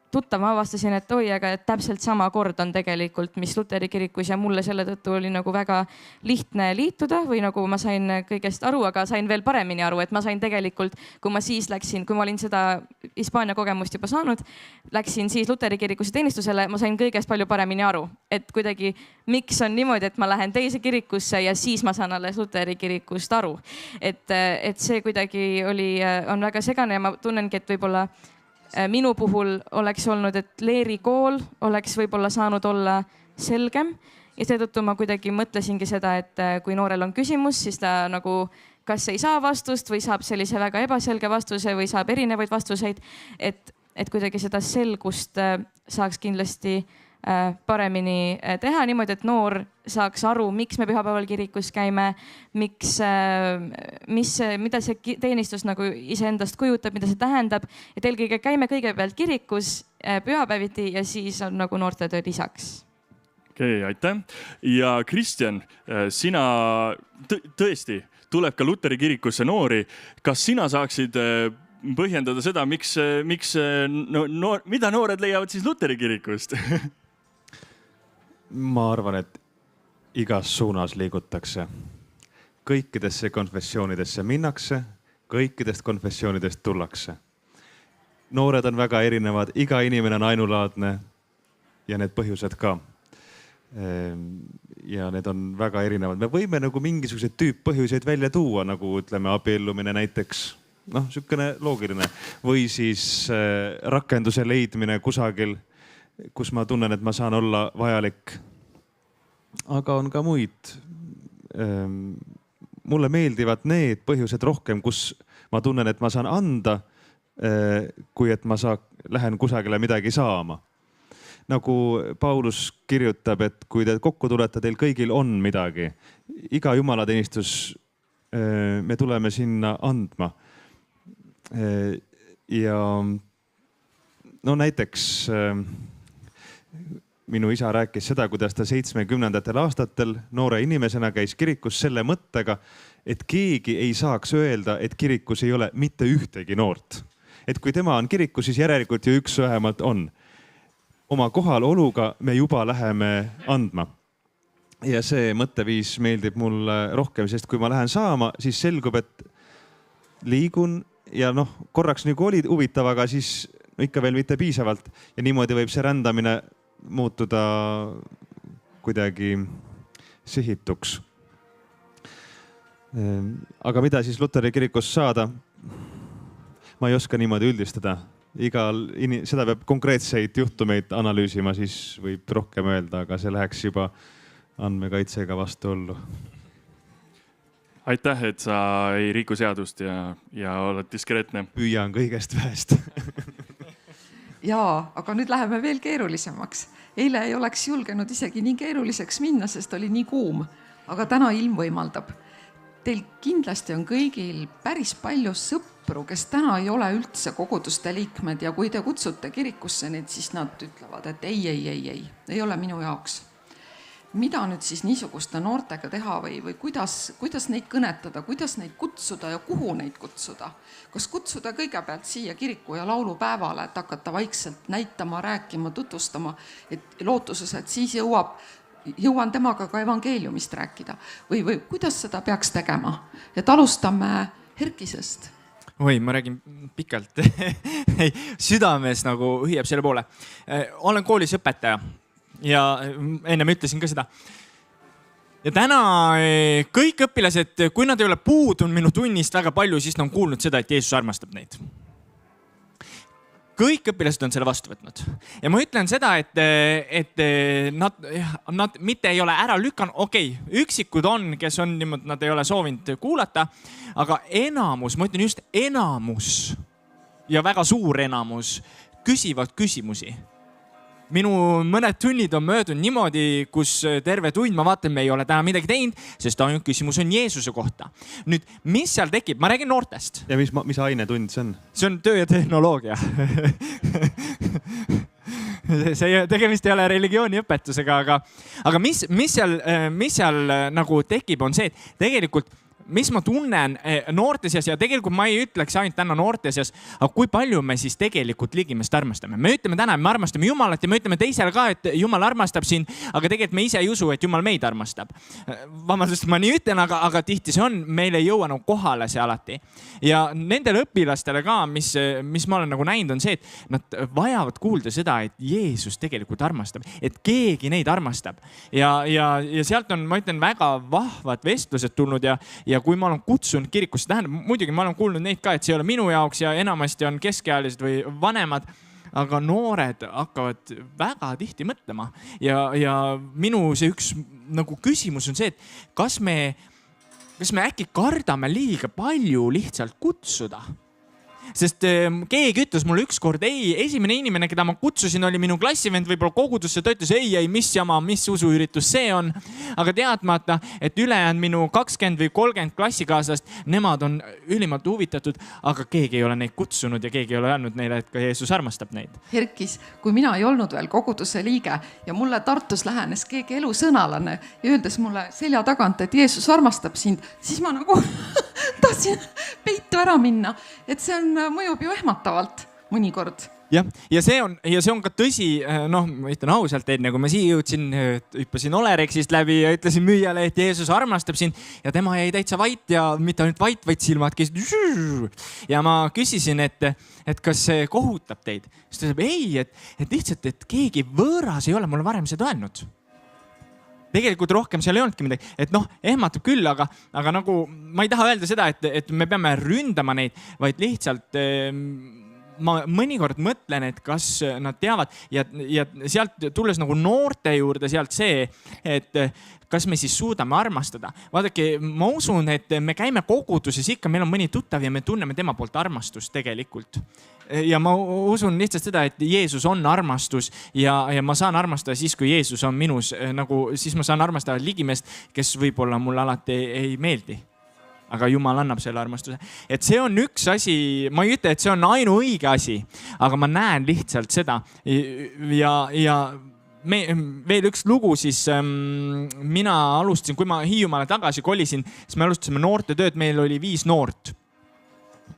tuttav, ma avastasin, et oi, aga täpselt sama kord on tegelikult, mis Luteri kirikus ja mulle selle tõttu oli nagu väga lihtne liituda või nagu ma sain kõigest aru, aga sain veel paremini aru, et ma sain tegelikult, kui ma siis läksin, kui ma olin seda Hispaania kogemust juba saanud, läksin siis Luteri kirikusse teenistusele, ma sain kõigest palju paremini aru, et kuidagi miks on niimoodi, et ma lähen teise kirikusse ja siis ma saan alles Luteri kirikust aru. Et see kuidagi on väga segane ja ma tunnengi, et võib-olla minu puhul oleks olnud, et leerikool oleks võib-olla saanud olla selgem ja seetõttu ma kuidagi mõtlesingi seda, et kui noorel on küsimus, siis ta nagu kas ei saa vastust või saab sellise väga ebaselge vastuse või saab erinevaid vastuseid, et kuidagi seda selgust saaks kindlasti paremini teha niimoodi, et noor saaks aru, miks me pühapäeval kirikus käime, mida see teenistus nagu iseendast kujutab, mida see tähendab, et eelkõige käime kõigepealt kirikus pühapäeviti ja siis on nagu noortetöö lisaks. Okei, aitäh. Ja Kristjan, sina tõesti tuleb ka Luteri kirikusse noori. Kas sina saaksid põhjendada seda, mida noored leiavad siis Luteri kirikust? Ma arvan, et igas suunas liigutakse. Kõikidesse konfessioonidesse minnakse, kõikidest konfessioonidest tullakse. Noored on väga erinevad, iga inimene on ainulaadne ja need põhjused ka. Ja need on väga erinevad. Me võime nagu mingisuguseid tüüppõhjuseid välja tuua, nagu ütleme abiellumine näiteks, sükene loogiline, või siis rakenduse leidmine kusagil, kus ma tunnen, et ma saan olla vajalik. Aga on ka muid. Mulle meeldivad need põhjused rohkem, kus ma tunnen, et ma saan anda, kui et ma lähen kusagile midagi saama. Nagu Paulus kirjutab, et kui te kokku tulete, teil kõigil on midagi. Iga jumalateenistus me tuleme sinna andma. Ja näiteks minu isa rääkis seda, kuidas ta 70ndatel aastatel noore inimesena käis kirikus selle mõttega, et keegi ei saaks öelda, et kirikus ei ole mitte ühtegi noort. Et kui tema on kirikus, siis järelikult ju üks vähemalt on. Oma kohaloluga me juba läheme andma. Ja see mõtteviis meeldib mulle rohkem, sest kui ma lähen saama, siis selgub, et liigun ja korraks nagu oli huvitav, aga siis ikka veel mitte piisavalt. Ja niimoodi võib see rändamine muutuda kuidagi sihituks. Aga mida siis Luteri kirikus saada? Ma ei oska niimoodi üldistada. Seda peab konkreetseid juhtumeid analüüsima, siis võib rohkem öelda, aga see läheks juba andmekaitsega vastuollu. Aitäh, et sa ei riku seadust ja oled diskreetne. Püüan kõigest väest. Jaa, aga nüüd läheme veel keerulisemaks. Eile ei oleks julgenud isegi nii keeruliseks minna, sest oli nii kuum, aga täna ilm võimaldab. Teil kindlasti on kõigil päris palju sõpru, kes täna ei ole üldse koguduste liikmed ja kui te kutsute kirikusse neid, siis nad ütlevad, et ei ole minu jaoks. Mida nüüd siis niisuguste noortega teha või kuidas neid kõnetada, kuidas neid kutsuda ja kuhu neid kutsuda? Kas kutsuda kõigepealt siia kiriku ja laulupäevale, et hakata vaikselt näitama, rääkima, tutvustama, et lootuses, et siis jõuab jõuan temaga ka evangeeliumist rääkida või kuidas seda peaks tegema, et alustame Herkisest. oi, ma räägin pikalt südames nagu hüüab selle poole. Olen koolis õpetaja ja ennem ütlesin ka seda. Ja täna kõik õpilased, kui nad ei ole puudunud minu tunnist väga palju, siis nad on kuulnud seda, et Jeesus armastab neid. Kõik õpilased on selle vastu võtnud. Ja ma ütlen seda, et nad mitte ei ole ära lükanud. Okei, üksikud on, kes on niimoodi, nad ei ole soovinud kuulata, aga enamus, ma ütlen just enamus ja väga suur enamus küsivad küsimusi. Minu mõned tunnid on möödunud niimoodi, kus terve tund ma vaatan, me ei ole täna midagi teinud, sest ainult küsimus on Jeesuse kohta. Nüüd, mis seal tekib? Ma räägin noortest. Ja mis ainetund see on? See on töö ja tehnoloogia. Tegemist ei ole religiooniõpetusega, aga mis seal nagu tekib, on see, et tegelikult mis ma tunnen noorte seas ja tegelikult ma ei ütleks ainult täna noorte seas, aga kui palju me siis tegelikult ligimest armastame. Me ütleme täna, me armastame Jumalat ja me ütleme teisele ka, et Jumal armastab sind, aga tegelikult me ise ei usu, et Jumal meid armastab. Vabandust, ma nii ütlen, aga tihti see on, meil ei jõua nagu kohale see alati. Ja nendele õpilastele ka, mis ma olen nagu näinud, on see, et nad vajavad kuulda seda, et Jeesus tegelikult armastab, et keegi neid armastab. Ja sealt on, ma ütlen, väga vahvad vestlused tulnud ja kui ma olen kutsunud kirikusse, tähendab, muidugi ma olen kuulnud neid ka, et see ei ole minu jaoks ja enamasti on keskealised või vanemad, aga noored hakkavad väga tihti mõtlema. Ja minu see üks nagu küsimus on see, et kas me äkki kardame liiga palju lihtsalt kutsuda? Sest keegi ütles mulle ükskord, esimene inimene, keda ma kutsusin, oli minu klassivend võib-olla kogudusse, ta ütles, mis jama, mis usuüritus see on. Aga teadmata, et ülejäänud minu 20 või 30 klassikaaslast, nemad on ülimalt huvitatud, aga keegi ei ole neid kutsunud ja keegi ei ole öelnud neile, et ka Jeesus armastab neid. Herkis, kui mina ei olnud veel koguduse liige ja mulle Tartus lähenes keegi elusõnalane ja öeldes mulle selja tagant, et Jeesus armastab sind, siis ma nagu tahtsin peitu ära minna, et see mõjub ju ehmatavalt mõnikord. Ja see on ka tõsi, ma ütlen ausalt, enne kui ma siia jõudsin, hüppasin Olerexist läbi ja ütlesin müüjale, et Jeesus armastab sind ja tema jäi täitsa vait ja mitte ainult vait, vaid silmad käisid. Ja ma küsisin, et kas see kohutab teid. Siis ta ütleb, et lihtsalt, et keegi võõras ei ole mulle varem seda öelnud. Tegelikult rohkem seal ei olnudki midagi, et ehmatab küll, aga nagu ma ei taha öelda seda, et me peame ründama neid, vaid lihtsalt ma mõnikord mõtlen, et kas nad teavad ja sealt tulles nagu noorte juurde sealt see, et kas me siis suudame armastada. Vaadake, ma usun, et me käime koguduses ikka, meil on mõni tuttav ja me tunneme tema poolt armastust tegelikult. Ja ma usun lihtsalt seda, et Jeesus on armastus ja ma saan armastada siis, kui Jeesus on minus, nagu siis ma saan armastada ligimest, kes võib-olla mulle alati ei meeldi. Aga Jumal annab selle armastuse. Et see on üks asi, ma ei ütle, et see on ainuõige asi, aga ma näen lihtsalt seda ja veel üks lugu, siis mina alustasin, kui ma Hiiumaale tagasi kolisin, siis me alustasime noorte tööd, meil oli 5 noort.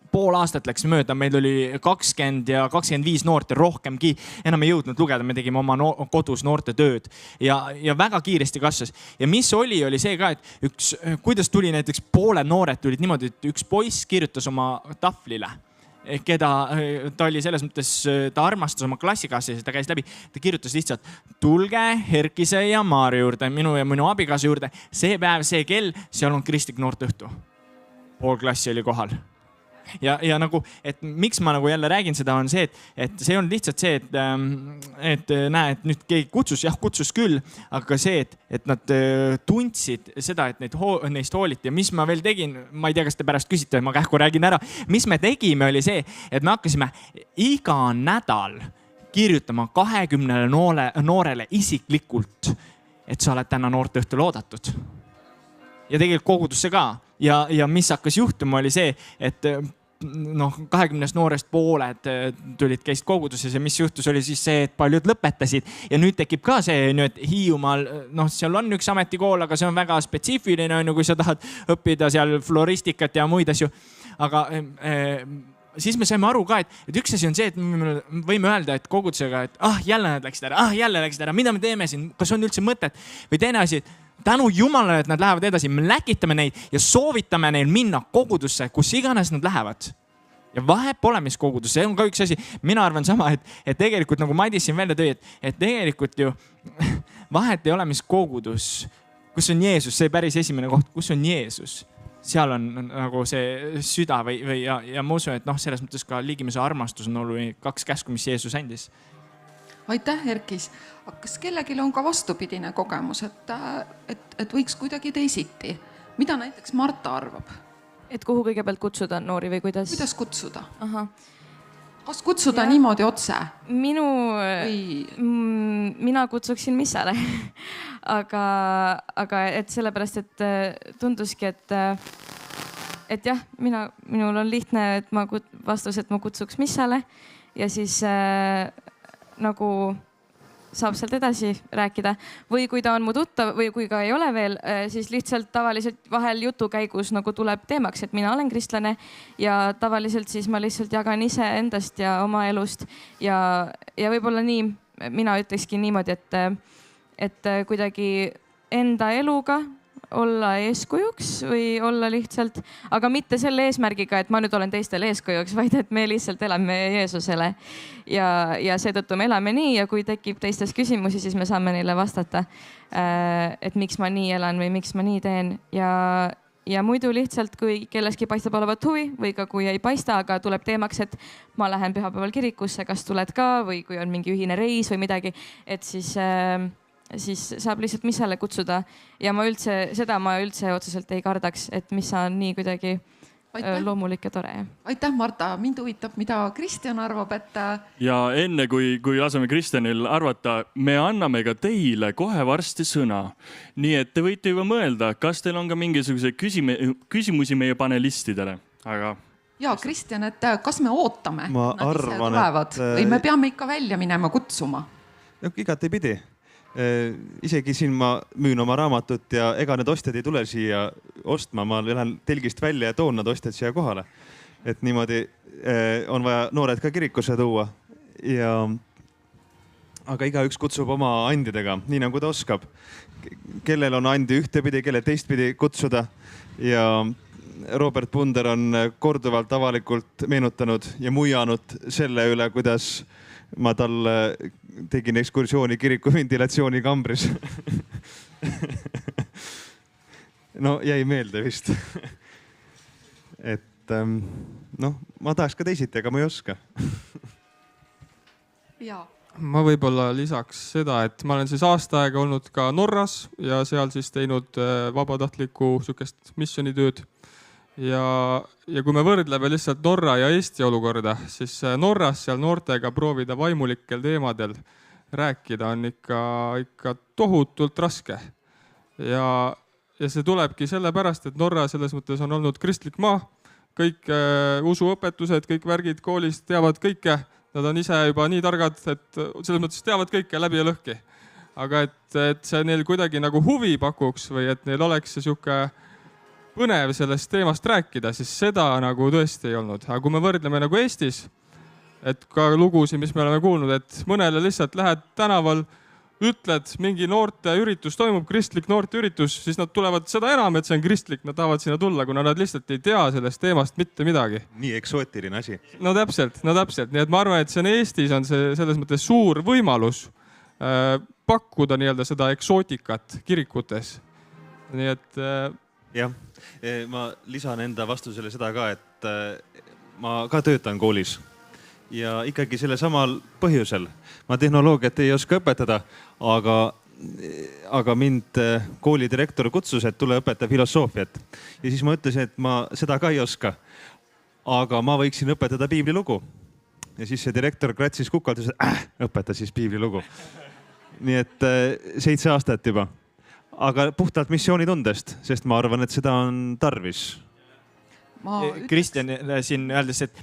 Pool aastat läks mööda, meil oli 20 ja 25 noort ja rohkemgi. Enam ei jõudnud lugeda, me tegime oma kodus noorte tööd ja väga kiiresti kasvas. Ja mis oli see ka, et kuidas tuli näiteks pooled noored tulid niimoodi, et üks poiss kirjutas oma tahvlile, keda ta oli selles mõttes, ta armastas oma klassikaaslasi, ta käis läbi, ta kirjutas lihtsalt, tulge Herkise ja Maarja juurde, minu ja minu abikaasa juurde, see päev, see kell, seal on kristlik noorteõhtu. Pool klassi oli kohal. Ja nagu, et miks ma nagu jälle räägin seda, on see, et see on lihtsalt see, et näe, et nüüd keegi kutsus küll, aga see, et nad tundsid seda, et neist hooliti ja mis ma veel tegin, ma ei tea, kas te pärast küsite, ma kähku räägin ära. Mis me tegime, oli see, et me hakkasime iga nädal kirjutama 20 noorele isiklikult, et sa oled täna noorteõhtul oodatud. Ja tegelikult kogudusse ka. Ja mis hakkas juhtuma, oli see, et 20 noorest pooled tulid, käisid koguduses ja mis juhtus, oli siis see, et paljud lõpetasid. Ja nüüd tekib ka see, et Hiiumaal, seal on üks ametikool, aga see on väga spetsiifiline, kui sa tahad õppida seal floristikat ja muid asju. Aga siis me saime aru ka, et üks asi on see, et me võime öelda, et kogudusega, et jälle nad läksid ära, mida me teeme siin, kas on üldse mõtet? Või teine asi, et tänu Jumalale, et nad lähevad edasi, me läkitame neid ja soovitame neil minna kogudusse, kus iganes nad lähevad. Ja vahe pole, mis kogudus, see on ka üks asi. Mina arvan sama, et tegelikult nagu Madis siin välja tõi, et tegelikult ju vahet ei ole, mis kogudus, kus on Jeesus, see päris esimene koht, kus on Jeesus. Seal on nagu see süda ja ma usun, et selles mõttes ka ligimise armastus on oluline 2 käsku, mis Jeesus andis. Aitäh, Erkis. Kas kellelgi on ka vastupidine kogemus, et võiks kuidagi teisiti? Mida näiteks Marta arvab? Et kuhu kõigepealt kutsuda noori või kuidas? Kuidas kutsuda? Aha. Kas kutsuda niimoodi otse? Mina kutsuksin missale. aga et sellepärast, et tunduski, et jah, minul on lihtne, et ma kutsuks missale ja siis nagu saab sealt edasi rääkida või kui ta on mu tuttav või kui ka ei ole veel, siis lihtsalt tavaliselt vahel jutu käigus nagu tuleb teemaks, et mina olen kristlane ja tavaliselt siis ma lihtsalt jagan ise endast ja oma elust ja võib-olla nii, mina ütlekski niimoodi, et kuidagi enda eluga olla eeskujuks või olla lihtsalt, aga mitte selle eesmärgiga, et ma nüüd olen teistele eeskujuks, vaid et me lihtsalt elame Jeesusele ja seetõttu me elame nii ja kui tekib teistes küsimusi, siis me saame neile vastata, et miks ma nii elan või miks ma nii teen ja muidu lihtsalt, kui kelleski paistab olevat huvi või ka kui ei paista, aga tuleb teemaks, et ma lähen pühapäeval kirikusse, kas tuled ka või kui on mingi ühine reis või midagi, et siis saab lihtsalt missale kutsuda ja ma üldse otseselt ei kardaks, et missa on nii kuidagi loomulik ja tore. Aitäh, Marta. Mind huvitab, mida Kristjan arvab, Ja enne kui laseme Kristjanil arvata, me anname ka teile kohe varsti sõna. Nii et te võite juba mõelda, kas teil on ka mingisuguse küsimusi meie panelistidele, aga... Ja, Kristjan, et kas me ootame? Ma arvan, või me peame ikka välja minema kutsuma? Igat ei pidi. Isegi siin ma müün oma raamatut ja ega need ostjad ei tule siia ostma, ma lähen telgist välja ja toon nad ostjad siia kohale. Et niimoodi on vaja noored ka kirikusse tuua. Aga igaüks kutsub oma andidega, nii nagu ta oskab. Kellel on andi ühtepidi, kelle teistpidi kutsuda. Ja Robert Punder on korduvalt avalikult meenutanud ja muianud selle üle, kuidas ma talle tegin ekskursiooni kiriku ventilatsioonikambris. No jäi meelde vist. Et ma tahaks ka teisiti, aga ma ei oska. Jaa. Ma võib-olla lisaks seda, et ma olen siis aasta aega olnud ka Norras ja seal siis teinud vabatahtlikku sükest missionitööd. Ja kui me võrdleme lihtsalt Norra ja Eesti olukorda, siis Norras seal noortega proovida vaimulikel teemadel rääkida on ikka tohutult raske. Ja see tulebki sellepärast, et Norra selles mõttes on olnud kristlik maa. Kõik usuõpetused, kõik värgid koolis teavad kõike. Nad on ise juba nii targad, et selles mõttes teavad kõike läbi ja lõhki. Aga et see neil kuidagi nagu huvi pakuks või et neil oleks see sihuke põnev sellest teemast rääkida, siis seda nagu tõesti ei olnud. Aga kui me võrdleme nagu Eestis, et ka lugusi, mis me oleme kuulnud, et mõnele lihtsalt lähed tänaval, ütled, mingi noorte üritus toimub, kristlik noorte üritus, siis nad tulevad seda enam, et see on kristlik, nad tahavad sinna tulla, kuna nad lihtsalt ei tea sellest teemast mitte midagi. Nii eksootiline asi. No täpselt. Nii et ma arvan, et see on Eestis on see selles mõttes suur võimalus pakkuda nii-öelda seda eksootikat kirikutes. Nii et... Jah, ma lisan enda vastusele seda ka, et ma ka töötan koolis ja ikkagi selle samal põhjusel. Ma tehnoloogiat ei oska õpetada, aga mind koolidirektor kutsus, et tule õpeta filosoofiat. Ja siis ma ütlesin, et ma seda ka ei oska, aga ma võiksin õpetada piiblilugu. Ja siis see direktor kratsis kukalt ja ütles, õpeta siis piiblilugu. Nii et 7 aastat juba. Aga puhtalt missioonitundest, sest ma arvan, et seda on tarvis. Kristjan siin öeldes, et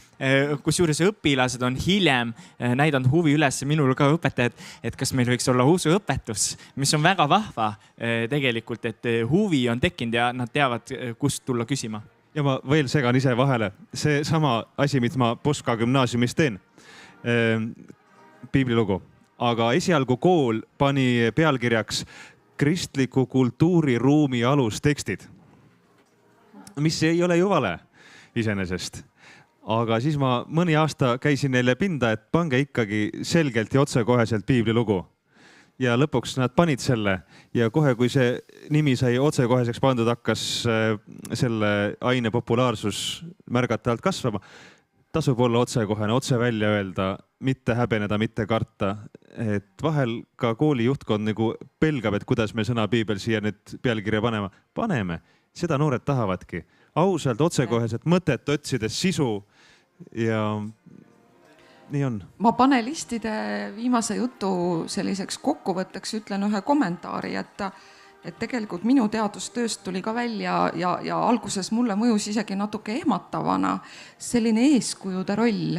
kusjuures õpilased on hiljem näidanud huvi üles minul ka õpetajad, et kas meil võiks olla usuõpetus, mis on väga vahva tegelikult, et huvi on tekkinud ja nad teavad, kust tulla küsima. ja ma veel segan ise vahele, see sama asi, mida ma Poska gümnaasiumis teen, piiblilugu, aga esialgu kool pani pealkirjaks kristliku kultuuriruumi alustekstid, mis ei ole ju vale iseenesest. Aga siis ma mõni aasta käisin neile pinda, et pange ikkagi selgelt ja otsekoheselt piiblilugu. Ja lõpuks nad panid selle ja kohe, kui see nimi sai otsekoheseks pandud, hakkas selle aine populaarsus märgatavalt kasvama. Tasub olla otsekohene, otse välja öelda, mitte häbeneda, mitte karta. Et vahel ka kooli juhtkond nagu pelgab, et kuidas me sõna piibel siia nüüd pealkirja panema. Paneme, seda noored tahavadki. Ausalt, otsekoheselt, mõtet otsides sisu ja nii on. Ma panelistide viimase jutu selliseks kokkuvõtteks ütlen ühe kommentaari, et tegelikult minu teadustööst tuli ka välja ja alguses mulle mõjus isegi natuke ehmatavana selline eeskujude roll.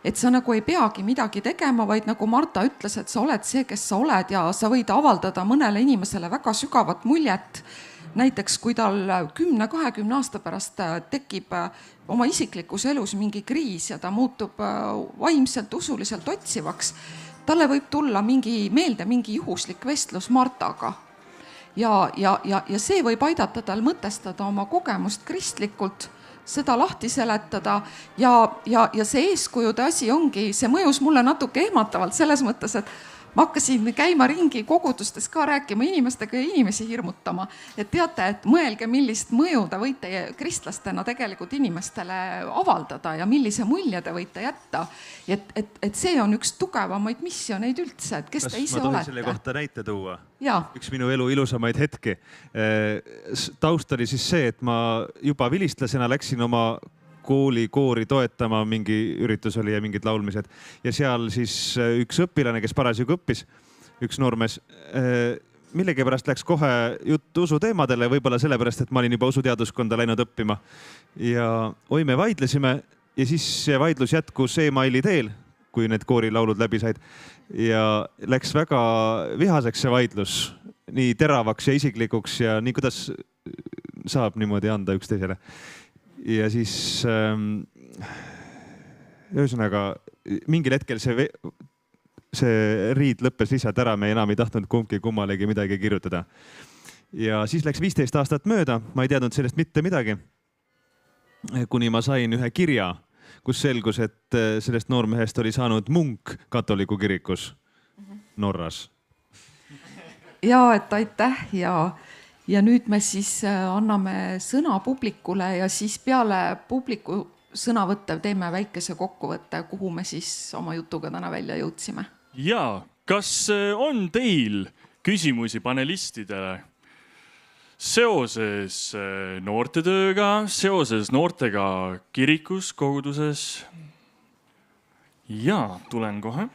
Et sa nagu ei peagi midagi tegema, vaid nagu Marta ütles, et sa oled see, kes sa oled ja sa võid avaldada mõnele inimesele väga sügavat muljet. Näiteks kui tal 10-20 aasta pärast tekib oma isiklikus elus mingi kriis ja ta muutub vaimselt, usuliselt otsivaks, talle võib tulla meelde mingi juhuslik vestlus Martaga. Ja see võib aidata tal mõtestada oma kogemust kristlikult, seda lahti seletada ja see eeskujude asi ongi, see mõjus mulle natuke ehmatavalt selles mõttes, et ma hakkasin käima ringi kogudustes ka rääkima inimestega ja inimesi hirmutama. Et teate, et mõelge, millist mõju te võite kristlastena tegelikult inimestele avaldada ja millise mulje te võite jätta. Et see on üks tugevamaid missioneid üldse, et kes te ise olete. Kas ma tohin selle kohta näite tuua? Ja. Üks minu elu ilusamaid hetki. Taust oli siis see, et ma juba vilistlasena läksin oma koori toetama, mingi üritus oli ja mingid laulmised. Ja seal siis üks õpilane, kes parasjagu õppis, üks noormees, millegipärast läks kohe jutt usuteemadele, võib-olla sellepärast, et ma olin juba usuteaduskonda läinud õppima. Ja me vaidlesime ja siis see vaidlus jätkus e-maili teel, kui need koorilaulud läbi said. Ja läks väga vihaseks see vaidlus, nii teravaks ja isiklikuks ja nii kuidas saab niimoodi anda üksteisele. Ja siis ühesõnaga mingil hetkel see riid lõppes lihtsalt ära, me enam ei tahtnud kumbki kummalegi midagi kirjutada. Ja siis läks 15 aastat mööda, ma ei teadnud sellest mitte midagi, kuni ma sain ühe kirja, kus selgus, et sellest noormehest oli saanud munk katoliku kirikus Norras. Ja, et aitäh ja nüüd me siis anname sõna publikule ja siis peale publiku sõnavõtte teeme väikese kokkuvõtte, kuhu me siis oma jutuga täna välja jõudsime. Ja, kas on teil küsimusi panelistidele seoses noortetööga, seoses noortega kirikus, koguduses? Ja, tulen kohe.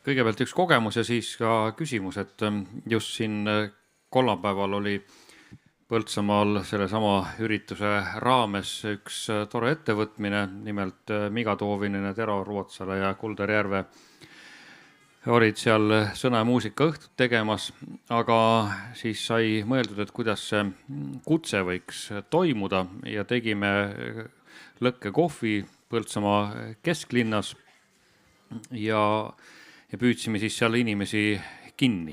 Kõigepealt üks kogemus ja siis ka küsimus, et just siin kolmapäeval oli Põltsamaal sellesama ürituse raames üks tore ettevõtmine, nimelt Miga Toovinen, Tero Ruotsala ja Kuldar Järve olid seal sõna ja muusika õhtut tegemas, aga siis sai mõeldud, et kuidas see kutse võiks toimuda ja tegime lõkke kohvi Põltsamaa kesklinnas ja püüdsime siis seal inimesi kinni,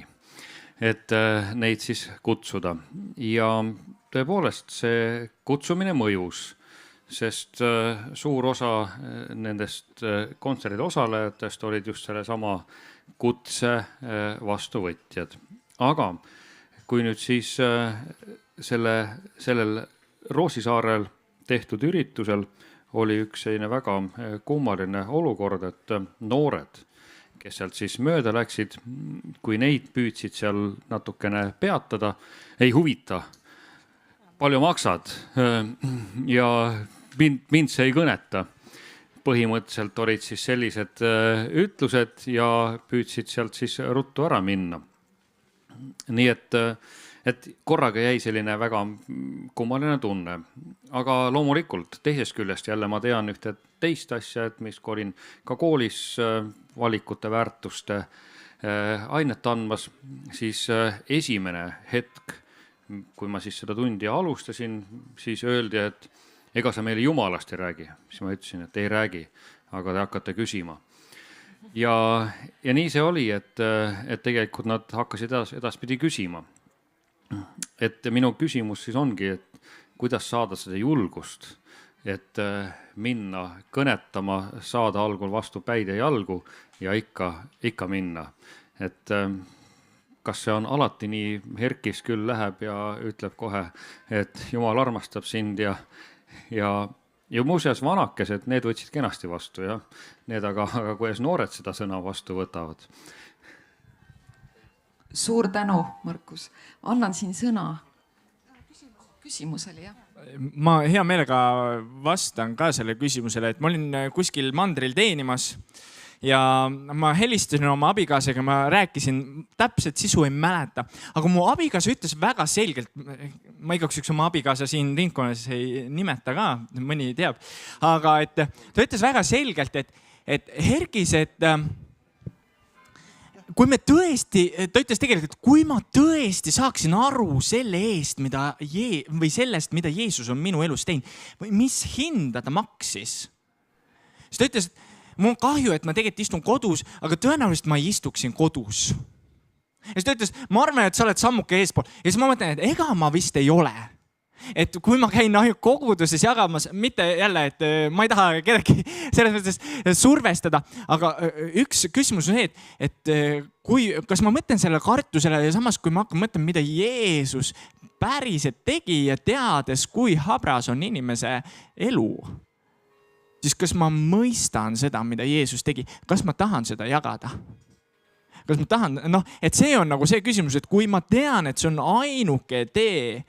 et neid siis kutsuda. Ja tõepoolest see kutsumine mõjus, sest suur osa nendest kontserdide osalejatest olid just sellesama kutse vastuvõtjad. Aga kui nüüd siis sellel Roosisaarel tehtud üritusel oli üks selline väga kummaline olukord, et noored, kes sealt siis mööda läksid, kui neid püüdsid seal natukene peatada, ei huvita, palju maksad ja mind see ei kõneta. Põhimõtteliselt olid siis sellised ütlused ja püüdsid sealt siis ruttu ära minna. Nii et korraga jäi selline väga kummaline tunne. Aga loomulikult teisest küljest jälle ma tean ühte teist asja, et mis olin ka koolis valikute väärtuste ainet andmas, siis esimene hetk, kui ma siis seda tundi alustasin, siis öeldi, et ega sa meile Jumalast ei räägi. Siis ma ütlesin, et ei räägi, aga te hakkate küsima. Ja nii see oli, et tegelikult nad hakkasid edaspidi küsima. Et minu küsimus siis ongi, et kuidas saada seda julgust, et minna kõnetama, saada algul vastu päid ja jalgu ja ikka minna. Et kas see on alati nii? Herkis küll läheb ja ütleb kohe, et Jumal armastab sind ja muuseas vanakesed, need võtsid kenasti vastu ja need aga kuidas noored seda sõna vastu võtavad. Suur tänu, Markus. Annan siin sõna. Küsimus oli, jah? Ma hea meelega vastan ka selle küsimusele, et ma olin kuskil mandril teenimas ja ma helistasin oma abikaasaga, ma rääkisin, täpselt sisu ei mäleta, aga mu abikaasa ütles väga selgelt, ma igaks üks oma abikaasa siin ringkonnas ei nimeta ka, mõni teab, aga et ta ütles väga selgelt, et Herkis, et kui me tõesti, ta ütles tegelikult, et kui ma tõesti saaksin aru selle eest, või sellest, mida Jeesus on minu elus teinud, või mis hinda ta maksis. Siis ta ütles, et mul on kahju, et ma tegelikult istun kodus, aga tõenäoliselt ma ei istuks siin kodus. Ja siis ta ütles, ma arvan, et sa oled sammuke eespool. Ja siis ma mõtlen, et ega ma vist ei ole. Et kui ma käin ainult koguduses jagamas, mitte jälle, et ma ei taha kedagi selles mõttes survestada, aga üks küsimus on see, et kas ma mõtlen selle kartusele ja samas, kui ma hakkan mõtlema, mida Jeesus päriselt tegi ja teades, kui habras on inimese elu, siis kas ma mõistan seda, mida Jeesus tegi, kas ma tahan seda jagada? Kas ma tahan, et see on nagu see küsimus, et kui ma tean, et see on ainuke tee,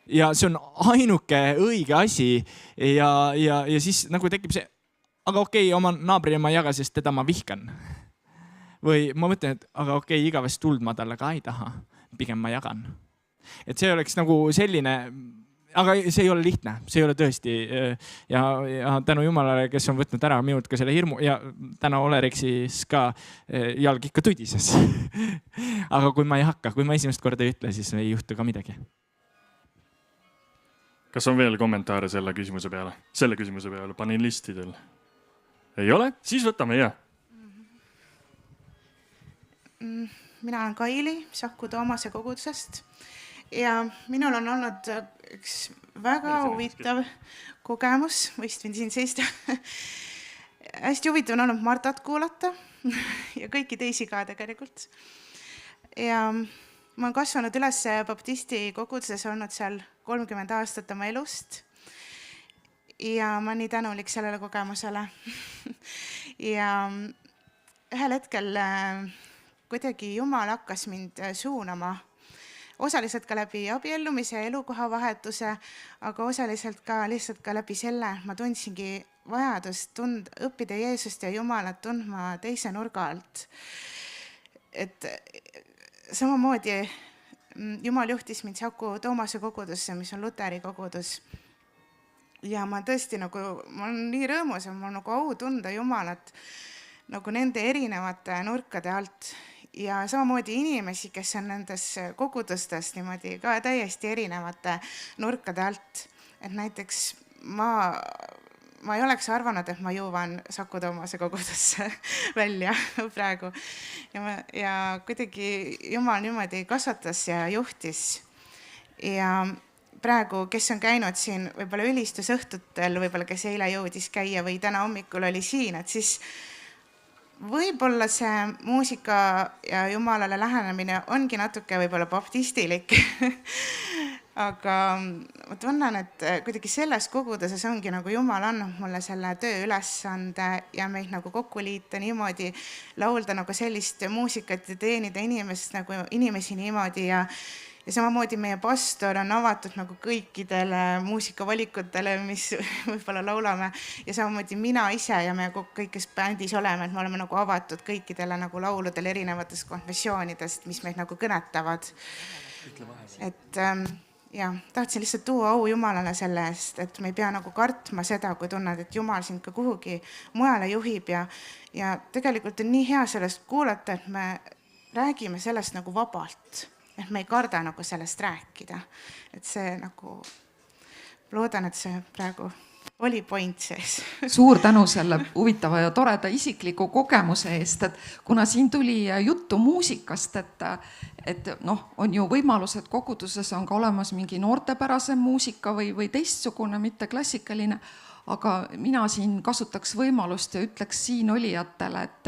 ja see on ainuke õige asi ja siis nagu tekib see, aga okei, oma naabrile ma ei jaga, sest teda ma vihkan. Või ma mõtlen, et aga okei, igavest tuld ma talle ka ei taha, pigem ma jagan. Et see oleks nagu selline, aga see ei ole lihtne, see ei ole tõesti ja tänu Jumalale, kes on võtnud ära minult ka selle hirmu ja täna Oleriksis ka jalg ikka tudises. Aga kui ma ei hakka, kui ma esimest korda ei ütle, siis ei juhtu ka midagi. Kas on veel kommentaare selle küsimuse peale panelistidel? Ei ole? Siis võtame, jah. Mina olen Kaili Saku Toomase kogudusest ja minul on olnud üks väga huvitav kogemus, võist siin seista. Hästi huvitav on olnud Martat kuulata ja kõiki teisi ka tegelikult. Ja ma olen kasvanud üles baptisti koguduses, olnud seal 30 aastat oma elust ja ma olen nii tänulik sellele kogemusele. Ja ühel hetkel kuidagi Jumal hakkas mind suunama, osaliselt ka läbi abiellumise ja elukoha vahetuse, aga osaliselt ka lihtsalt ka läbi selle, ma tundsingi vajadust õppida Jeesust ja Jumalat tundma teise nurga alt. Et samamoodi Jumal juhtis mind Saku Toomase kogudusse, mis on Luteri kogudus. Ja ma tõesti ma olen nii rõõmus ja mul on au tunda Jumalat nagu nende erinevate nurkade alt. Ja samamoodi inimesi, kes on nendes kogudustes niimoodi ka täiesti erinevate nurkade alt. Et näiteks ma ei oleks arvanud, et ma jõuan Saku Toomase kogudusse välja praegu. Ja kuidagi Jumal niimoodi kasvatas ja juhtis. Ja praegu, kes on käinud siin võib-olla ülistusõhtutel, võib-olla kes eile jõudis käia või täna hommikul oli siin, et siis võib-olla see muusika ja Jumalale lähenemine ongi natuke võib-olla baptistilik. Aga ma tunnen, et kuidagi selles koguduses ongi nagu Jumal andnud mulle selle töö ülesande ja meid nagu kokku liita niimoodi, laulda nagu sellist muusikat ja teenida inimesi niimoodi ja samamoodi meie pastor on avatud nagu kõikidele muusikavalikutele, mis võib-olla laulame ja samamoodi mina ise ja me kõik, kes bändis oleme, et me oleme nagu avatud kõikidele nagu lauludele erinevatest konfessioonidest, mis meid nagu kõnetavad. Et ja tahtsin lihtsalt tuua au Jumalale selle eest, et me ei pea nagu kartma seda, kui tunned, et Jumal sind ka kuhugi mujale juhib ja tegelikult on nii hea sellest kuulata, et me räägime sellest nagu vabalt. et me ei karda nagu sellest rääkida. Et see nagu, loodan, et see praegu oli point sees. Suur tänu selle huvitava ja toreda isikliku kogemuse eest, et kuna siin tuli juttu muusikast, et on ju võimalus, et koguduses on ka olemas mingi noortepärasem muusika või teistsugune, mitte klassikaline, aga mina siin kasutaks võimalust ja ütleks siin olijatele, et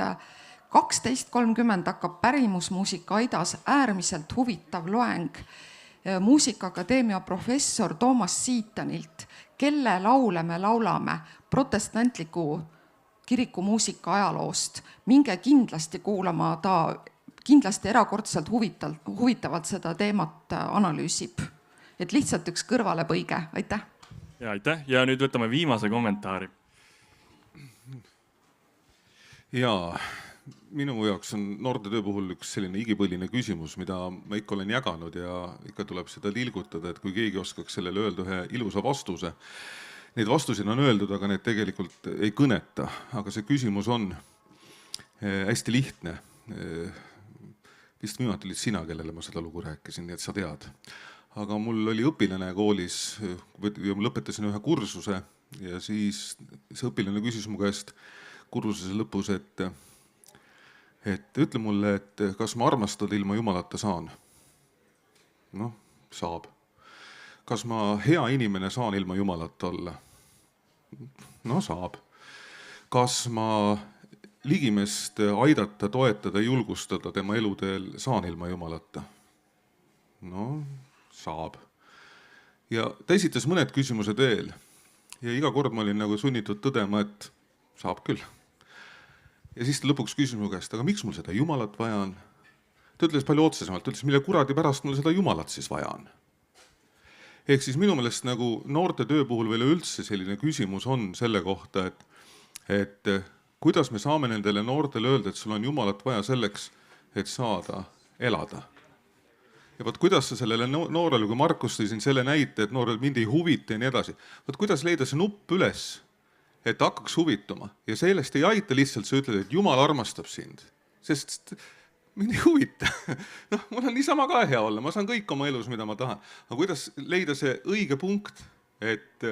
12.30 hakkab Pärimusmuusika Aidas äärmiselt huvitav loeng Muusikaakadeemia professor Toomas Siitanilt, kelle laule me laulame protestantliku kirikumuusika ajaloost. Minge kindlasti kuulama, ta kindlasti erakordselt huvitavalt seda teemat analüüsib. Et lihtsalt üks kõrvalepõige, aitäh! Ja aitäh ja nüüd võtame viimase kommentaari. Jaa, minu jaoks on noortetöö puhul üks selline igipõline küsimus, mida ma ikka olen jaganud ja ikka tuleb seda tilgutada, et kui keegi oskaks sellele öelda ühe ilusa vastuse. Neid vastuseid on öeldud, aga need tegelikult ei kõneta, aga see küsimus on hästi lihtne. Vist viimati olid sina, kellele ma seda lugu rääkisin, nii et sa tead. Aga mul oli õpilane koolis, lõpetasin ühe kursuse ja siis see õpilane küsis mu käest kursuse lõpus, et ütle mulle, et kas ma armastada ilma Jumalata saan? Noh, saab. Kas ma hea inimene saan ilma Jumalata olla? No saab. Kas ma ligimest aidata, toetada, julgustada tema eluteel saan ilma Jumalata? No saab. Ja ta esitas mõned küsimused veel ja iga kord ma olin nagu sunnitud tõdema, et saab küll. Ja siis ta lõpuks küsis mu käest, aga miks mul seda Jumalat vaja on? Ta ütles palju otsesemalt, ta ütles, mille kuradi pärast mul seda Jumalat siis vaja on. Ehk siis minu meelest nagu noorte töö puhul veel üldse selline küsimus on selle kohta, et kuidas me saame nendele noortele öelda, et sul on Jumalat vaja selleks, et saada elada. Ja võt, kuidas sa sellele noorele, kui Markus tõi siin selle näite, et noorel mind ei huvita ja nii edasi, võt, kuidas leida see nupp üles, et hakkaks huvituma ja sellest ei aita lihtsalt, sa ütled, et Jumal armastab sind, sest mind ei huvita. Noh, mul on niisama ka hea olla, ma saan kõik oma elus, mida ma tahan. Aga kuidas leida see õige punkt, et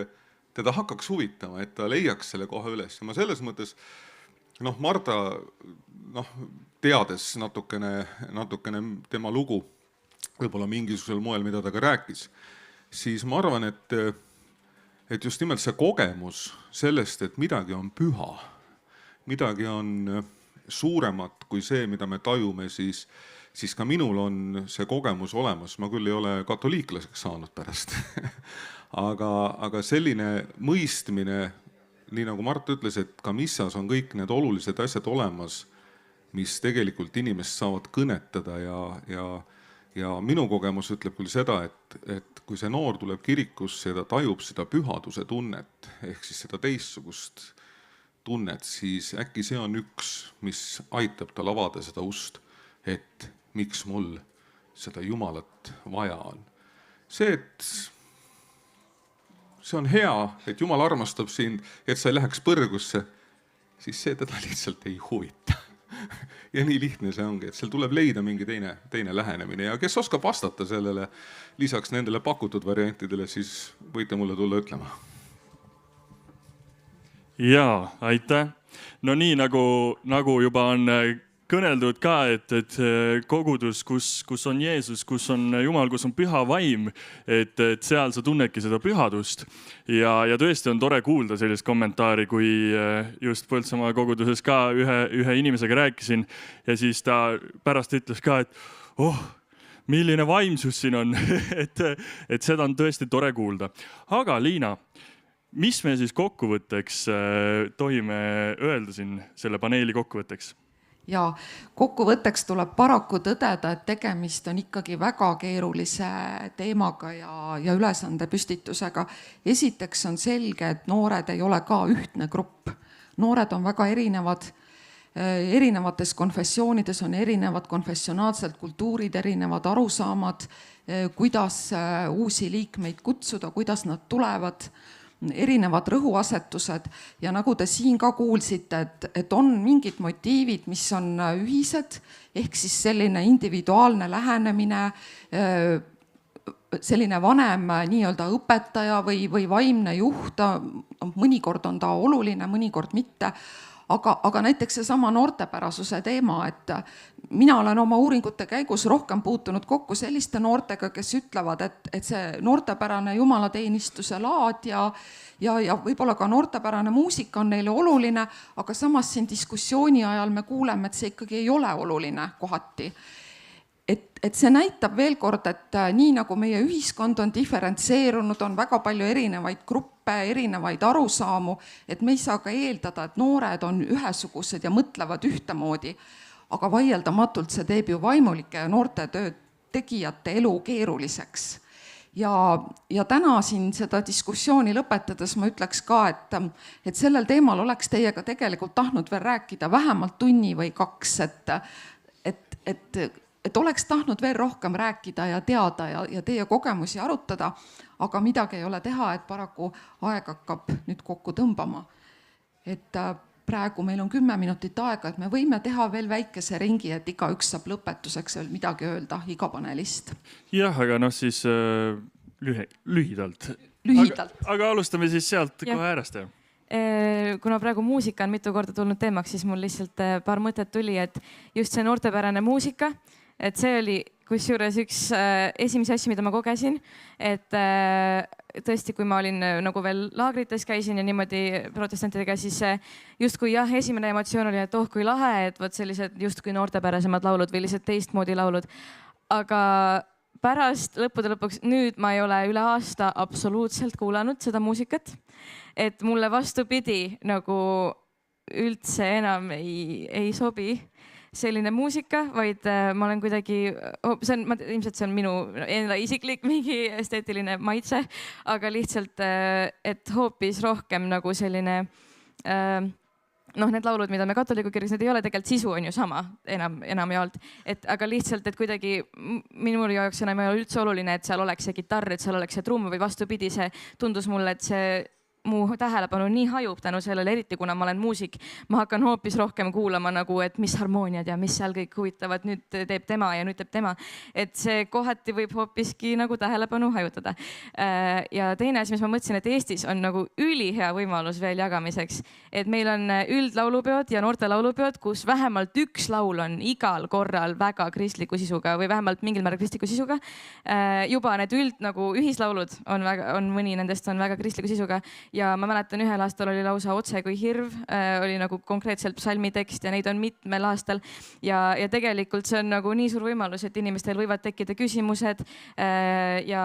teda hakkaks huvitama, et ta leiaks selle koha üles. Ja ma selles mõttes, Marta, teades natukene tema lugu, võib-olla mingisugusel moel, mida ta ka rääkis, siis ma arvan, et just nimelt see kogemus sellest, et midagi on püha, midagi on suuremat kui see, mida me tajume, siis ka minul on see kogemus olemas. Ma küll ei ole katoliiklaseks saanud pärast, aga selline mõistmine, nii nagu Mart ütles, et ka missas on kõik need olulised asjad olemas, mis tegelikult inimest saavad kõnetada ja minu kogemus ütleb küll seda, et kui see noor tuleb kirikusse ja ta tajub seda pühaduse tunnet, ehk siis seda teistsugust tunnet, siis äkki see on üks, mis aitab tal avada seda ust, et miks mul seda Jumalat vaja on. See, et see on hea, et Jumal armastab sind, et sa ei läheks põrgusse, siis see teda lihtsalt ei huvita. Ja nii lihtne see ongi, et seal tuleb leida mingi teine lähenemine ja kes oskab vastata sellele lisaks nendele pakutud variantidele, siis võite mulle tulla ütlema. Jaa, aitäh. No nii nagu juba on kõneldud ka, et kogudus, kus on Jeesus, kus on Jumal, kus on püha vaim, et seal sa tunnedki seda pühadust. Ja tõesti on tore kuulda sellist kommentaari, kui just Põltsamaa koguduses ka ühe inimesega rääkisin ja siis ta pärast ütles ka, et milline vaimsus siin on, et seda on tõesti tore kuulda. Aga Liina, mis me siis kokkuvõtteks tohime öelda siin selle paneeli kokkuvõtteks? Ja kokkuvõtteks tuleb paraku tõdeda, et tegemist on ikkagi väga keerulise teemaga ja ülesande püstitusega. Esiteks on selge, et noored ei ole ka ühtne grupp. Noored on väga erinevad. Erinevates konfessioonides on erinevad konfessionaalsed kultuurid, erinevad arusaamad, kuidas uusi liikmeid kutsuda, kuidas nad tulevad. erinevad rõhuasetused ja nagu te siin ka kuulsite, et on mingid motiivid, mis on ühised, ehk siis selline individuaalne lähenemine, selline vanem nii-öelda õpetaja või vaimne juht, mõnikord on ta oluline, mõnikord mitte. Aga näiteks seesama noortepärasuse teema, et mina olen oma uuringute käigus rohkem puutunud kokku selliste noortega, kes ütlevad, et see noortepärane jumalateenistuse laad ja võib-olla ka noortepärane muusika on neile oluline, aga samas siin diskussiooni ajal me kuuleme, et see ikkagi ei ole oluline kohati. Et see näitab veel kord, et nii nagu meie ühiskond on diferentseerunud, on väga palju erinevaid gruppe, erinevaid arusaamu, et me ei saa ka eeldada, et noored on ühesugused ja mõtlevad ühtemoodi. Aga vaieldamatult see teeb ju vaimulike ja noorte töö tegijate elu keeruliseks. Ja täna siin seda diskussiooni lõpetades ma ütleks ka, et sellel teemal oleks teiega tegelikult tahtnud veel rääkida vähemalt tunni või 2, et oleks tahtnud veel rohkem rääkida ja teada ja teie kogemusi arutada, aga midagi ei ole teha, et paraku aeg hakkab nüüd kokku tõmbama. Et praegu meil on 10 minutit aega, et me võime teha veel väikese ringi, et igaüks saab lõpetuseks veel midagi öelda, iga panelist. Jah, aga siis lühidalt. Aga alustame siis sealt kohe äärest. Kuna praegu muusika on mitu korda tulnud teemaks, siis mul lihtsalt paar mõtet tuli, et just see noortepärane muusika, et see oli kusjuures üks esimesi asju, mida ma kogesin, et tõesti, kui ma olin nagu veel laagrites käisin ja niimoodi protestantidega, siis justkui jah, esimene emotsioon oli, et kui lahe, et võt sellised justkui noortepärasemad laulud või lihtsalt teistmoodi laulud. Aga pärast lõppude lõpuks, nüüd ma ei ole üle aasta absoluutselt kuulanud seda muusikat, et mulle vastupidi nagu üldse enam ei sobi selline muusika, vaid ma olen kuidagi, ilmselt see on minu enda isiklik mingi esteetiline maitse, aga lihtsalt, et hoopis rohkem nagu selline, need laulud, mida me katoliku kirjas, need ei ole tegelikult sisu on ju sama enam jaolt, aga lihtsalt, et kuidagi minu jaoks enam ei ole üldse oluline, et seal oleks see kitarr, et seal oleks see trumm või vastupidi, see tundus mulle, et see mu tähelepanu nii hajub tänu sellele, eriti kuna ma olen muusik, ma hakkan hoopis rohkem kuulama nagu, et mis harmooniad ja mis seal kõik huvitavad, nüüd teeb tema ja nüüd teeb tema. Et see kohati võib hoopiski nagu tähelepanu hajutada. Ja teine asi, mis ma mõtlesin, et Eestis on nagu ülihea võimalus veel jagamiseks, et meil on üldlaulupeod ja noorte laulupeod, kus vähemalt üks laul on igal korral väga kristliku sisuga või vähemalt mingil määral kristliku sisuga. Juba need nagu ühislaulud on mõni nendest on väga kristliku sisuga. Ja ma mäletan, ühel aastal oli lausa Otse kui hirv, oli nagu konkreetselt psalmi tekst ja neid on mitmel aastal. Ja tegelikult see on nagu nii suur võimalus, et inimestel võivad tekkida küsimused ja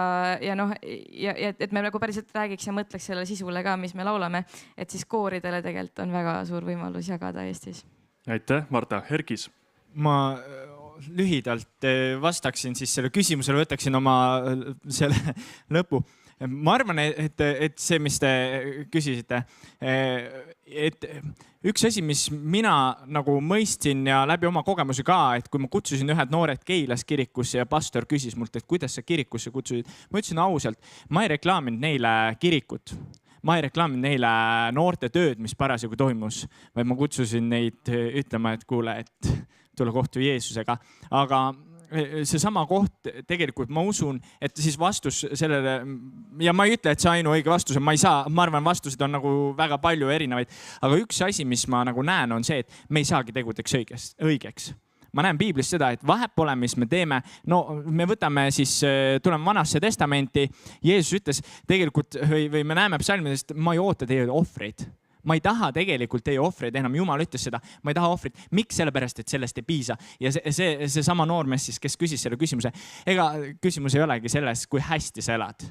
et me nagu päriselt räägiks ja mõtleks selle sisule ka, mis me laulame. Et siis kooridele tegelikult on väga suur võimalus jagada Eestis. Aitäh, Marta. Herkis? Ma lühidalt vastaksin siis selle küsimusele, võtaksin oma selle lõpu. Ma arvan, et see, mis te küsisite, et üks asi, mis mina nagu mõistsin ja läbi oma kogemusi ka, et kui ma kutsusin ühed noored Keilas kirikusse ja pastor küsis mult, et kuidas sa kirikusse kutsusid, ma ütlesin ausalt, ma ei reklaaminud neile kirikut. Ma ei reklaaminud neile noorte tööd, mis parasjagu toimus, vaid ma kutsusin neid ütlema, et kuule, et tule kohtu Jeesusega. Aga see sama koht tegelikult ma usun, et siis vastus sellele ja ma ei ütle, et see ainuõige vastus on, ma arvan, vastused on nagu väga palju erinevaid, aga üks asi, mis ma nagu näen, on see, et me ei saagi tegudeks õigeks. Ma näen piiblis seda, et vahet pole, mis me teeme. No me võtame siis, tuleme Vanasse testamenti. Jeesus ütles tegelikult või me näeme psalmidest, ma ei oota teie ohvreid. Ma ei taha tegelikult teie ohvreid enam, Jumal ütles seda, ma ei taha ohvreid. Miks? Sellepärast, et sellest ei piisa. Ja see sama noormees siis, kes küsis selle küsimuse, ega küsimus ei olegi selles, kui hästi sa elad,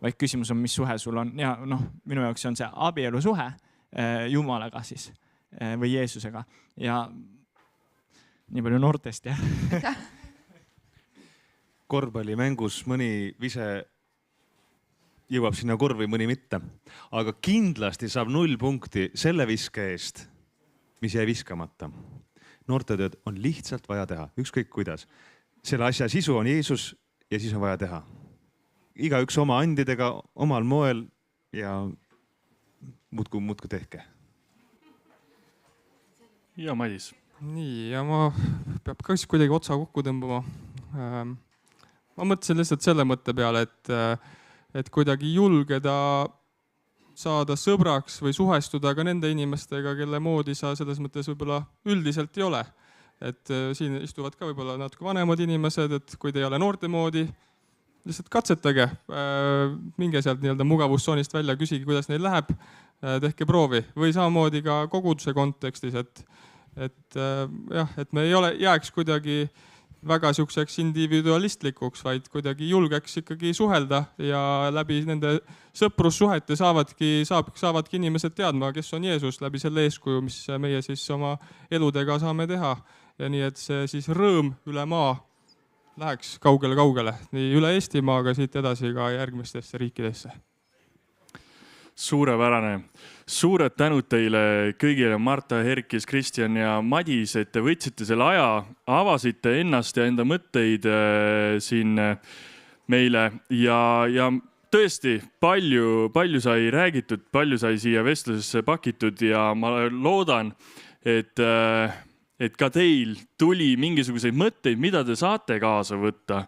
vaid küsimus on, mis suhe sul on. Ja minu jaoks on see abielu suhe Jumalaga siis või Jeesusega. Ja nii palju noortest, jah. Korvpallimängus mõni vise jõuab sinna korvi, mõni mitte. Aga kindlasti saab 0 punkti selle viske eest, mis jäi viskamata. Noortetööd on lihtsalt vaja teha, ükskõik kuidas. Selle asja sisu on Jeesus ja siis on vaja teha. Igaüks oma andidega, omal moel ja muudkui tehke. ja Madis. nii, ja ma peab ka siis kuidagi otsa kokku tõmbama. Ma mõtlesin lihtsalt selle mõtte peale, et kuidagi julgeda saada sõbraks või suhestuda ka nende inimestega, kelle moodi sa selles mõttes võib-olla üldiselt ei ole. Et siin istuvad ka võib-olla natuke vanemad inimesed, et kui te ei ole noorte moodi, lihtsalt katsetage, minge sealt nii-öelda mugavustsoonist välja, küsige, kuidas neil läheb, tehke proovi või samamoodi ka koguduse kontekstis, et me ei jääks kuidagi väga siukseks individualistlikuks, vaid kuidagi julgeks ikkagi suhelda ja läbi nende sõprussuhete saavadki inimesed teadma, kes on Jeesus läbi selle eeskuju, mis meie siis oma eludega saame teha. Ja nii, et see siis rõõm üle maa läheks kaugele, nii üle Eestimaa, aga siit edasi ka järgmistesse riikidesse. Suurepärane. Suured tänud teile kõigile, Marta, Herkis, Kristjan ja Madis, et te võtsite selle aja, avasite ennast ja enda mõtteid siin meile ja tõesti palju sai räägitud, palju sai siia vestlusesse pakitud ja ma loodan, et ka teil tuli mingisuguseid mõtteid, mida te saate kaasa võtta.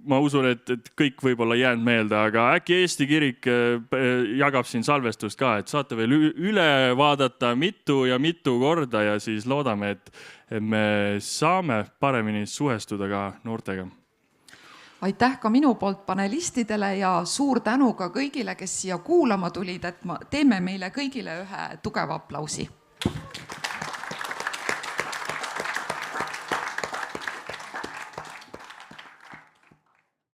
Ma usun, et kõik võib-olla jäänud meelde, aga äkki Eesti Kirik jagab siin salvestust ka, et saate veel üle vaadata mitu korda ja siis loodame, et me saame paremini suhestuda ka noortega. Aitäh ka minu poolt panelistidele ja suur tänu ka kõigile, kes siia kuulama tulid, et teeme meile kõigile ühe tugeva aplausi.